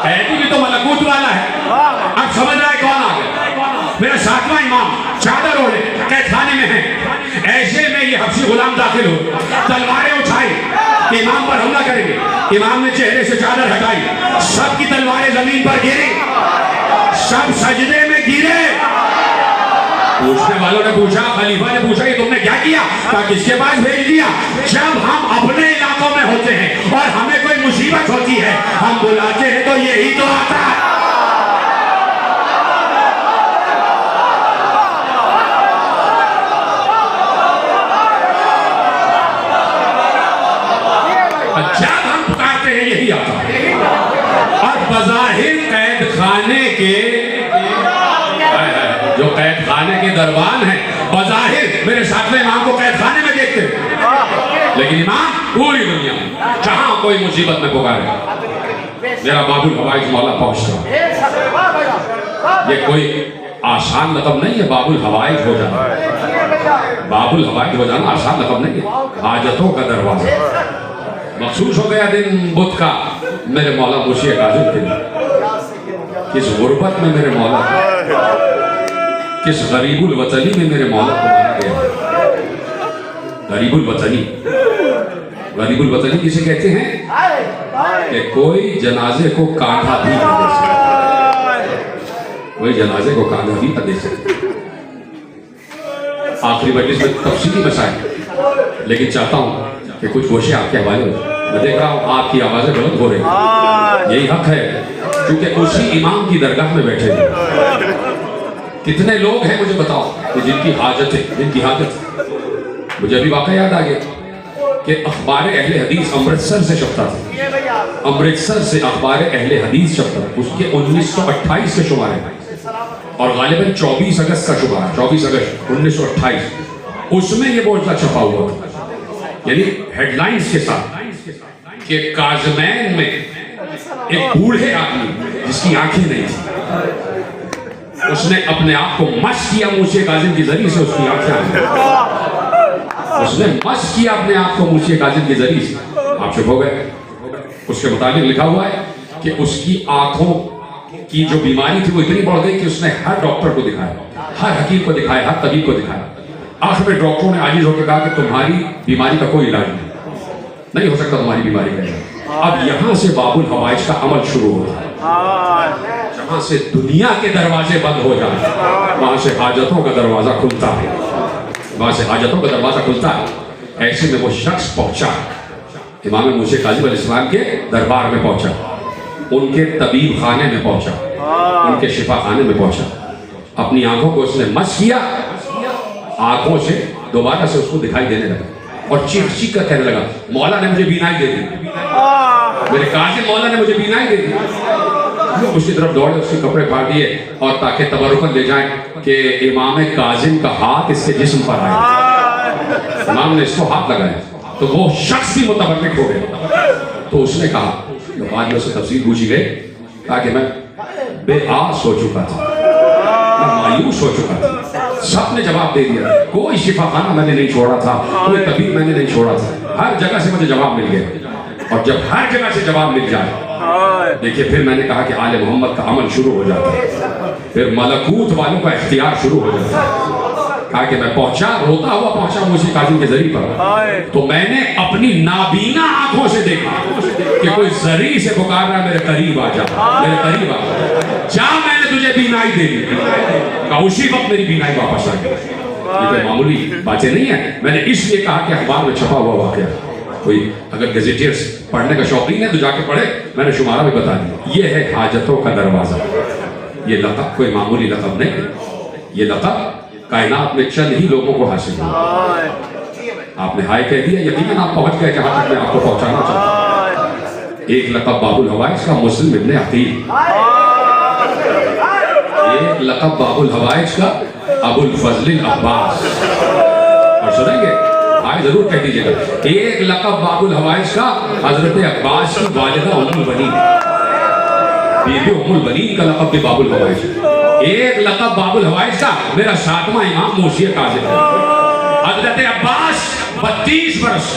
कैदी भी तो मलकूत वाला है। अब समझ रहा है कौन आ गया? मेरा 7वां इमाम चादर ओढ़े कैद खाने में है। ऐसे में ये हबशी गुलाम दाखिल हो, तलवारें उठाई कि इमाम पर हमला करेंगे। इमाम ने चेहरे से चादर हटाई, सबकी तलवारें जमीन पर गिरी, सब सजदे में गिरे। पूछने वालों ने पूछा, खलीफा ने पूछा कि तुमने क्या किया? कहा किसके पास भेज दिया? जब हम अपने इलाकों में होते हैं और हमें कोई मुसीबत होती है, हम बुलाते हैं तो यही तो आता है। जब हम पुकारते हैं यही आता है। और बज़ाहिर कैद खाने के जो कैद खाने के दरबान हैं, बज़ाहिर मेरे 7वें इमाम को कैद खाने में देखते हैं, लेकिन इमाम पूरी दुनिया में जहां कोई मुसीबत में पुकारे मेरा बाबुल हवाइज मौला पहुंच रहा। ये कोई आसान लक़ब नहीं है बाबुल हवाइज हो जाना। बाबुल हवाइज हो जाना आसान लक़ब नहीं है। हाजतों का दरवाजा मखसूस हो गया दिन बुध का मेरे मौला मुर्शिद काज़िम के लिए। किस गुर्बत में मेरे मौला, किस गरीबुल वतनी में मेरे मौला को माना गया। गरीबुल वतनी, गरीबुल वतनी किसे कहते हैं कि कोई जनाजे को कांधा भी न दे सके, कोई जनाजे को कांधा भी न दे सके। आखिरी मजलिस में तफसीली मसाइल, लेकिन चाहता हूं कि कुछ गोशे आपके हवाले हो। मैं देख रहा हूं आपकी आवाजें बुलंद हो रही, यही हक है क्योंकि उसी इमाम की दरगाह में बैठे हैं। कितने लोग हैं मुझे बताओ कि जिनकी हाजत है, जिनकी हाजत। मुझे अभी वाक़या याद आ गया कि अखबार अहले हदीस अमृतसर से छपता था, अमृतसर से अखबार अहले हदीस छपता था। उसके 1928 के शुमारे और गालिबन 24 अगस्त का शुमारा, 24 अगस्त 1928। उसमें ये बोलता छपा हुआ था, यानी हेडलाइंस के साथ कि काज़मैन में एक बूढ़े आदमी जिसकी आंखें नहीं थी, उसने अपने आप को मश किया मुर्शिद काज़िम के जरिए से उसकी आंखें आ गई। उसने मश किया अपने आप को मुर्शिद काज़िम के जरिए से। आप चुप हो गए। उसके मुताबिक लिखा हुआ है कि उसकी आंखों की जो बीमारी थी वो इतनी बढ़ गई कि उसने हर डॉक्टर को दिखाया, हर हकीम को दिखाया, हर तबीब को दिखाया। आखिर में डॉक्टरों ने आजिज होकर कहा कि तुम्हारी बीमारी का कोई इलाज नहीं हो सकता, तुम्हारी बीमारी का इलाज। अब यहाँ से बाबुल हवाइज का अमल शुरू होता है। जहाँ से दुनिया के दरवाजे बंद हो जाए वहां से हाजतों का दरवाजा खुलता है, वहां से हाजतों का दरवाजा खुलता है। ऐसे में वो शख्स पहुंचा, इमाम मुर्शिद काज़िम अलैहिस्सलाम के दरबार में पहुंचा, उनके तबीब खाने में पहुंचा, उनके शिफा खाने में पहुंचा। अपनी आंखों को उसने मस किया, आंखों से दोबारा से उसको दिखाई देने लगा और चीख चीख कर कहने लगा, मौला ने मुझे बीनाई दे दी, मेरे काज़िम मौला ने मुझे बीनाई दे दी। लोग उसकी तरफ दौड़े, उसके कपड़े फाड़ दिए और ताकि तबरुकन ले जाएं कि इमाम काज़िम का हाथ इसके जिस्म पर आया। इमाम ने इसको हाथ लगाया तो वो शख्स भी मुतबर्रिक हो गया। तो उसने कहा, तो बाद में उससे तफसील पूछी गई, कहा कि मैं बेआस हो चुका था, मैं मायूस हो चुका था। सबने जवाब दे दिया, कोई शिफा खाना मैंने नहीं छोड़ा था, कोई तबीब मैंने नहीं छोड़ा था, हर जगह से मुझे जवाब मिल गया। और जब हर जगह से जवाब मिल जाए, देखिए फिर मैंने कहा कि आले मोहम्मद का अमल शुरू हो जाता है, फिर मलकूत वालों का इख्तियार शुरू हो जाता है। कहा कि मैं पहुंचा, रोता हुआ पहुंचा मुर्शिद काज़िम के जरिए पर, तो मैंने अपनी नाबीना आंखों से देखा कि कोई जरी से पुकार रहा है, मेरे करीब आ जा, मेरे करीब आ जा, मैंने तुझे बीनाई दे दी। कहा उसी वक्त मेरी बीनाई वापस आ गई। ये कोई मामूली बातें नहीं है। मैंने इसलिए कहा कि अखबार में छपा हुआ वाकया, कोई अगर गेजेटियर्स पढ़ने का शौकीन है तो जाके पढ़े, मैंने शुमारा भी बता दिया। ये है हाजतों का दरवाजा। ये लक़ब कोई मामूली लक़ब नहीं है, ये लक़ब कायनात में चंद ही लोगों को हासिल हुआ। आपने हाय कह दिया, यकीनन आप पहुंच गए जहां तक मैं आपको पहुंचाना चाहता। एक लक़ब बाबुल हवाइज का मुस्लिम इब्ने अकील, एक लक़ब बाबुल हवाइज का अबुल फजलिल अब्बास, और सुनेंगे हाय जरूर कह दीजिएगा। एक लक़ब बाबुल हवाइज का हजरत अब्बास की वालिदा उम्मुल बनीन, बीबी उम्मुल बनीन का लक़ब भी बाबुल हवाइज। एक लक़ब बाबुल हवाइज का मेरा 7वां इमाम मुर्शिद काज़िम है। हजरत अब्बास 32 बरस,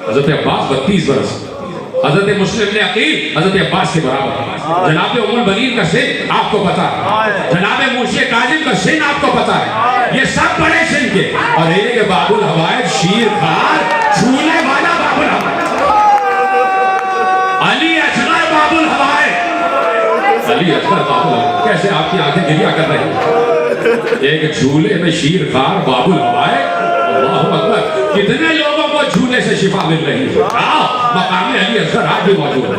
हजरत अब्बास 32 बरस, हजरत मुस्लिम इब्ने अकील हजरत अब्बास के बराबर। जनाब उम्मुल बनीन का सिन आपको पता है, जनाब मुर्शिद काज़िम का सिन आपको पता है, ये सब बड़े सिन के। और एक बाबुल हवाइज शीर खार छूने वाला बाबुल हवाइज, अली असगर बाबुल हवाइज, अली असगर बाबुल हवाइज। कैसे आपकी आंखें गिरिया कर रही हैं। एक झूले में शीर खार बाबुल हवाइज, अल्लाहु अकबर। कितने लोगों को झूले से शिफा मिल रही है। मकाम अली असगर आज भी मौजूद है।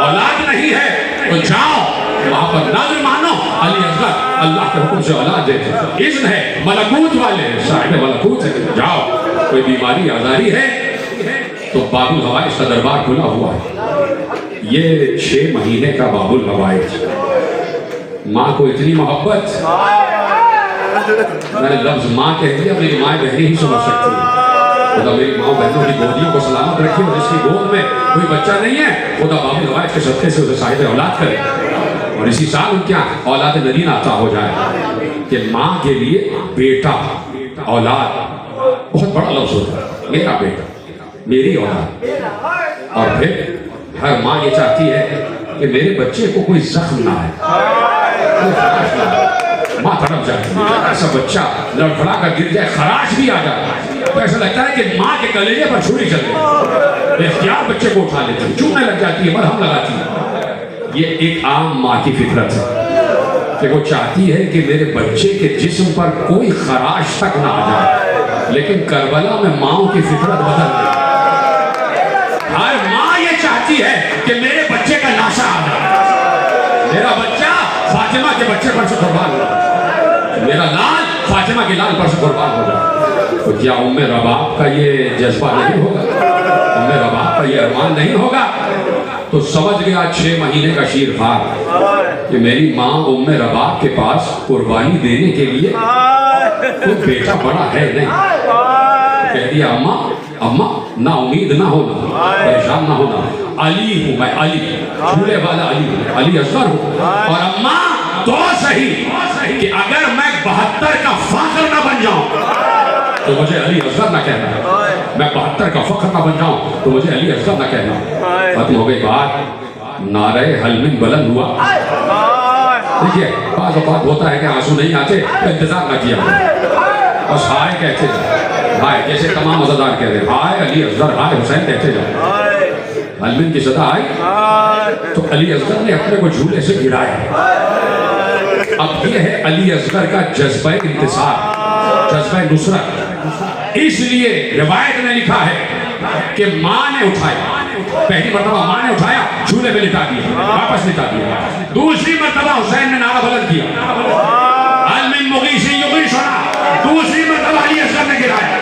औलाद नहीं है तो जाओ वहां पर नज़र मानो, अली असगर अल्लाह के हुक्म से औलाद देते। इज़्न है, मलकूत वाले साहिब मलकूत है, जाओ। कोई बीमारी आजारी है तो बाबुल हवाइज का दरबार खुला हुआ है। ये 6 महीने का बाबुल हवाइज, माँ को इतनी मोहब्बत, मैंने लफ्ज माँ कह दिया, मेरी माँ बहनी ही समझ सकती है। खुदा मेरी माँ बहनों की गोदियों को सलामत रखे और जिसकी गोद में कोई बच्चा नहीं है खुदा बाबी रवायत के सदक़े से उसे साहिब औलाद करे और इसी साल उनके औलाद नदीन आता हो जाए कि माँ के लिए बेटा औलाद बहुत बड़ा लफ्ज़ होता है। मेरा बेटा, मेरी औलाद। और फिर हर माँ ये चाहती है कि मेरे बच्चे को कोई जख्म ना है, कोई खराश ना है। माँ तड़प जाती है, ऐसा बच्चा लड़खड़ा कर गिर जाए, खराश भी आ जाए तो ऐसा लगता है कि माँ के कलेजे पर छुरी चल रही, इख्तियार बच्चे को उठा लेती है, चूमने लग जाती है, मरहम लगाती है। ये एक आम माँ की फितरत है कि वो चाहती है कि मेरे बच्चे के जिस्म पर कोई खराश तक ना आ जाए। लेकिन करबला में माओं की फितरत बदल गई। हर माँ ये चाहती है कि मेरे बच्चे का नाशा आ जाए, मेरा बच्चा फातिमा के बच्चे पर से कुर्बान हो जाए, मेरा लाल फातिमा के लाल पर से कुर्बान हो जाए। तो क्या उम्मे रबाब का ये जज्बा नहीं होगा, उम्मे रबाब का ये अरमान नहीं होगा? तो समझ गया 6 महीने का शीरखार कि मेरी माँ उम्मे रबाब के पास कुर्बानी देने के लिए कोई बेटा बड़ा है नहीं। कह दिया अम्मा अम्मा ना उम्मीद ना होना, परेशान ना होना, अली हूँ मैं, अली झूले वाला अली हूँ, अली असगर हूँ। और अम्मा तो सही कि अगर मैं 72 का फख्र ना बन जाऊं तो मुझे अली असगर ना कहना, मैं 72 का फख्र ना बन जाऊं तो मुझे अली असगर ना कहना। खत्म हो गई बात, नारे हलमिन बुलंद हुआ। देखिए बात होता है कि आंसू नहीं आते तो इंतजार ना किया, बस हाय कहते जाओ, हाय जैसे तमाम मज़ादार कह रहे हैं, हाय अली असगर, हाय हुसैन कहते जाओ। हलमिन की सदा आई तो अली असगर ने अपने को झूले से गिराया। अब ये है अली असगर का जज्बा इंतिसार, जज्बा नुसरत। इसलिए रिवायत ने लिखा है कि माँ ने उठाया, पहली मर्तबा माँ ने उठाया, झूले में लिटा दिया, वापस लिटा दिया। दूसरी मर्तबा हुसैन ने नारा बुलंद किया, अलमिन मुगीसी युगीशुना। दूसरी मर्तबा अली असगर ने गिराया।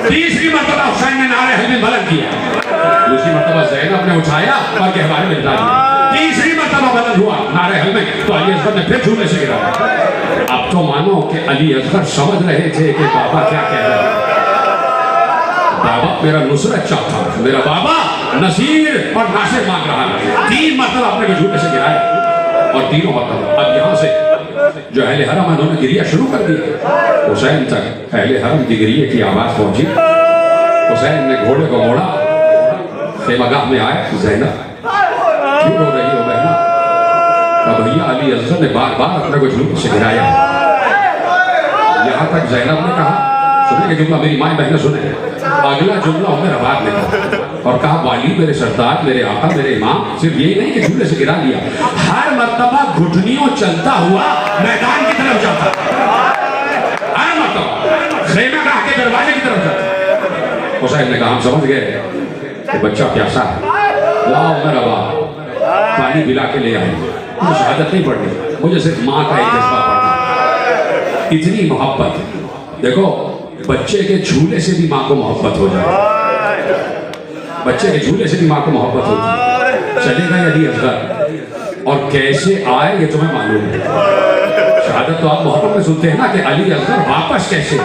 तीसरी मर्तबा हुसैन ने नारे हलमिन बुलंद किया। दूसरी मर्तबा ज़ैनब ने उठाया और गहवारे में लिटा दिया। तीसरी मर्तबा बुलंद हुआ नारे हलमिन, तो अली असगर ने फिर झूले से गिराया। अब तो मानो कि अली असगर समझ रहे थे कि बाबा क्या कह रहे हैं। बाबा मेरा नुसरत चाहता है, मेरा बाबा नसीर और नासिर मांग रहा है। 3 मरतबा अपने को झूले से गिराया और तीनों मरतबा अब यहाँ से जो अहले हरम है उन्होंने गिरिया शुरू कर दिया। हुसैन तक अहले हरम की गिरिये की आवाज़ पहुंची। हुसैन ने घोड़े को मोड़ा, खेमागाह में आए। ज़ैनब क्यों रो रही हो बहना? अब भैया अली असगर ने बार बार अपने को झूले से गिराया। यहाँ तक ज़ैनब ने कहा, सुने कि जुमला मेरी माँ बहनें सुने, अगला जुमला उम्मे रबाब ने कहा और कहा वाली मेरे सरदार, मेरे आका, मेरे इमाम। सिर्फ यही नहीं कि झूले से गिरा दिया, हर मर्तबा घुटनियों चलता हुआ मैदान की तरफ जाता, हर मर्तबा खेमागाह के दरवाजे की तरफ जाता। हुसैन ने कहा हम समझ गए कि बच्चा प्यासा है, लाओ उम्मे रबाब पानी पिला के ले आए। मुझे शहादत नहीं पढ़नी, मुझे सिर्फ माँ का एक जज्बा पढ़ना। इतनी मोहब्बत। देखो बच्चे के झूले से भी माँ को मोहब्बत हो जाए, बच्चे के झूले से भी माँ को मोहब्बत होती है। चलेगा अली असगर और कैसे आए ये तुम्हें मालूम है। शहादत तो आप मुहर्रम में सुनते हैं ना कि अली असगर वापस कैसे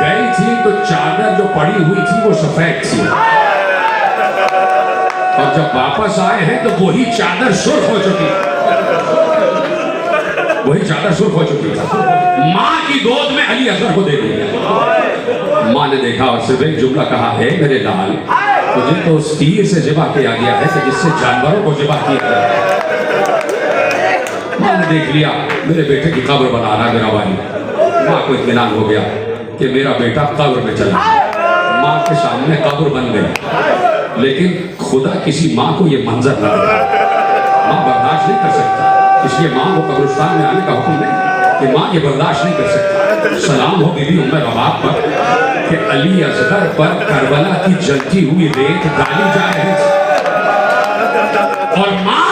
गई थी, तो चादर जो पड़ी हुई थी वो सफेद थी और जब वापस आए हैं तो वही चादर सुर्ख हो चुकी, वही चादर सुर्ख हो चुकी है। माँ की गोद में अली असगर को दे दिया। माँ ने देखा और सिर्फ एक जुमला कहा, है मेरे लाल, तुझे तो उस तीर से ज़िबा किया गया है कि जिससे जानवरों को ज़िबा किया गया है। माँ ने देख लिया मेरे बेटे की कब्र बना रहा मेरा वाली। माँ को इत्मीनान हो गया कि मेरा बेटा कब्र में चला। माँ के सामने कब्र बन गई, लेकिन खुदा किसी माँ को ये मंजर न दे। माँ बर्दाश्त नहीं कर सकती, इसलिए माँ को कब्रिस्तान में आने का हुक्म नहीं कि माँ ये बर्दाश्त नहीं कर सकती। सलाम हो बीबी उम्मे रबाब पर कि अली असगर पर करबला की जलती हुई रेत डाली जा रही थी और माँ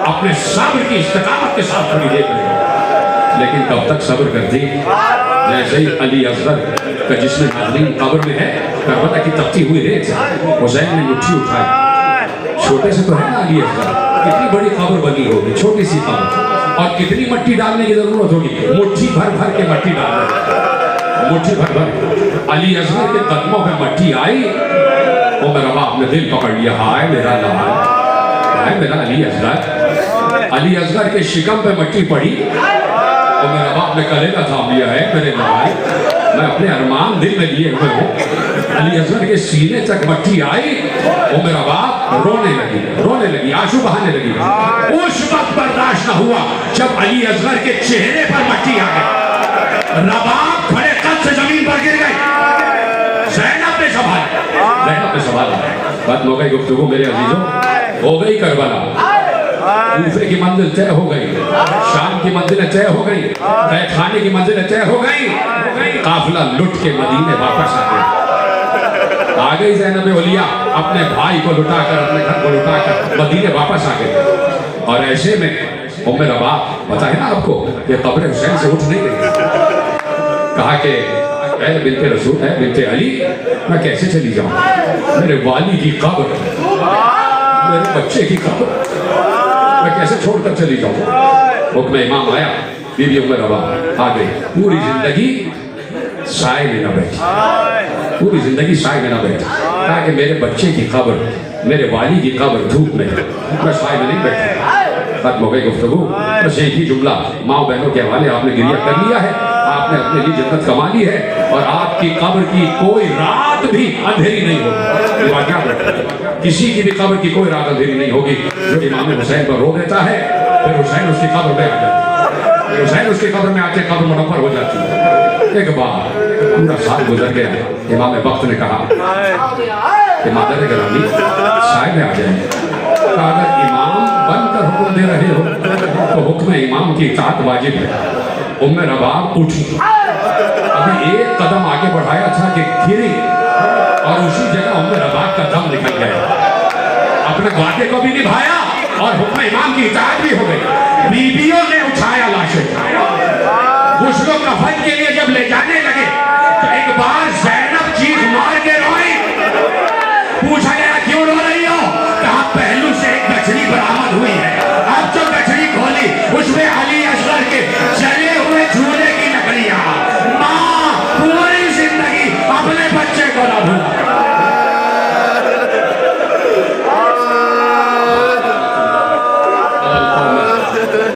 अपने सब्र की इस्तिकामत के साथ खड़ी देख रही है। लेकिन कब तक सब्र करती? जैसे ही अली असगर का जिसमें नाज़रीन कब्र में है, करबला की तपती हुई रेत हुसैन ने मुट्ठी उठाई। छोटे से तो है ना अली असगर, कितनी बड़ी कब्र बनी होगी, छोटी सी कब्र, और कितनी मट्टी डालने की जरूरत होगी, मुट्ठी भर भर के मट्टी डालना। मुट्ठी भर भर अली असगर के कदमों पे मट्टी आई, वो मेरा बाप ने दिल पकड़ लिया, हाय मेरा लाल, हाय मेरा अली असगर। अली असगर के शिकम पे मट्टी पड़ी, और मेरा बाप ने कलेजा थाम लिया है मेरे लाल, मैं अपने अरमान दिल में लिए हुए हूँ। अली असगर के सीने तक मट्टी आई, वो मेरा बाप रोने लगी, आंसू बहाने लगी। उस वक्त बर्दाश्त न हुआ जब अली असगर के चेहरे पर मट्टी आ गई। रबाब खड़े कद से जमीन पर गिर गई। ज़ैनब ने संभाला। बात हो गई गुफ्तगू मेरे अजीजों, हो गई करबला, कूफे की मंजिल तय हो गई, शाम की मंजिल तय हो गई, तहखाने की मंजिल तय हो गई। काफिला लुट के मदीने वापस आ गई ज़ैनब औलिया अपने भाई को लुटाकर, अपने घर को लुटाकर मदीने वापस आ गई। और ऐसे में उम्मे रबाब बताए ना आपको, ये कब्र हुसैन से उठ नहीं गई। कहा कि ऐ बिन्ते रसूल, ऐ बिन्ते अली, मैं कैसे चली जाऊं? मेरे वाली की कब्र, मेरे बच्चे की कब्र, मैं कैसे छोड़कर चली जाऊं? हुक्म इमाम आया, बीबी उम्मे रबाब आ गई। पूरी जिंदगी साए में न बैठी, पूरी जिंदगी साए में न बैठी, ताकि मेरे बच्चे की कब्र, मेरे वाली की कब्र धूप में, मैं साए में नहीं बैठा। खत्म हो गई गुफ्तगू। बस एक ही जुमला माँ बहनों के हवाले, आपने गिरिया कर लिया है, आपने अपने लिए जन्नत कमा ली है, और आपकी कब्र की कोई रात भी अंधेरी नहीं होगी। किसी की भी कब्र की कोई रात अंधेरी नहीं होगी। जो इमाम हुसैन पर रो देता है, फिर हुसैन उसकी कब्र में आ जाती है, हुसैन उसकी कब्र में आके कब्र मुनव्वर हो जाती है। एक बार पूरा साल गुजर गया, इमाम वक्त ने कहा कि मादर ग्रामी साए में आ जाए। अगर इमाम बनकर हुक्म दे रहे हो तो हुक्म इमाम की इताअत वाजिब है। उम्मे रबाब उठी, अभी एक कदम आगे बढ़ाया था कि गिरी, और उसी जगह उम्मे रबाब का दम निकल गया। अपने वादे को भी निभाया और हुक्म इमाम की इताअत भी हो गई। बीवियों ने उठाया लाशें,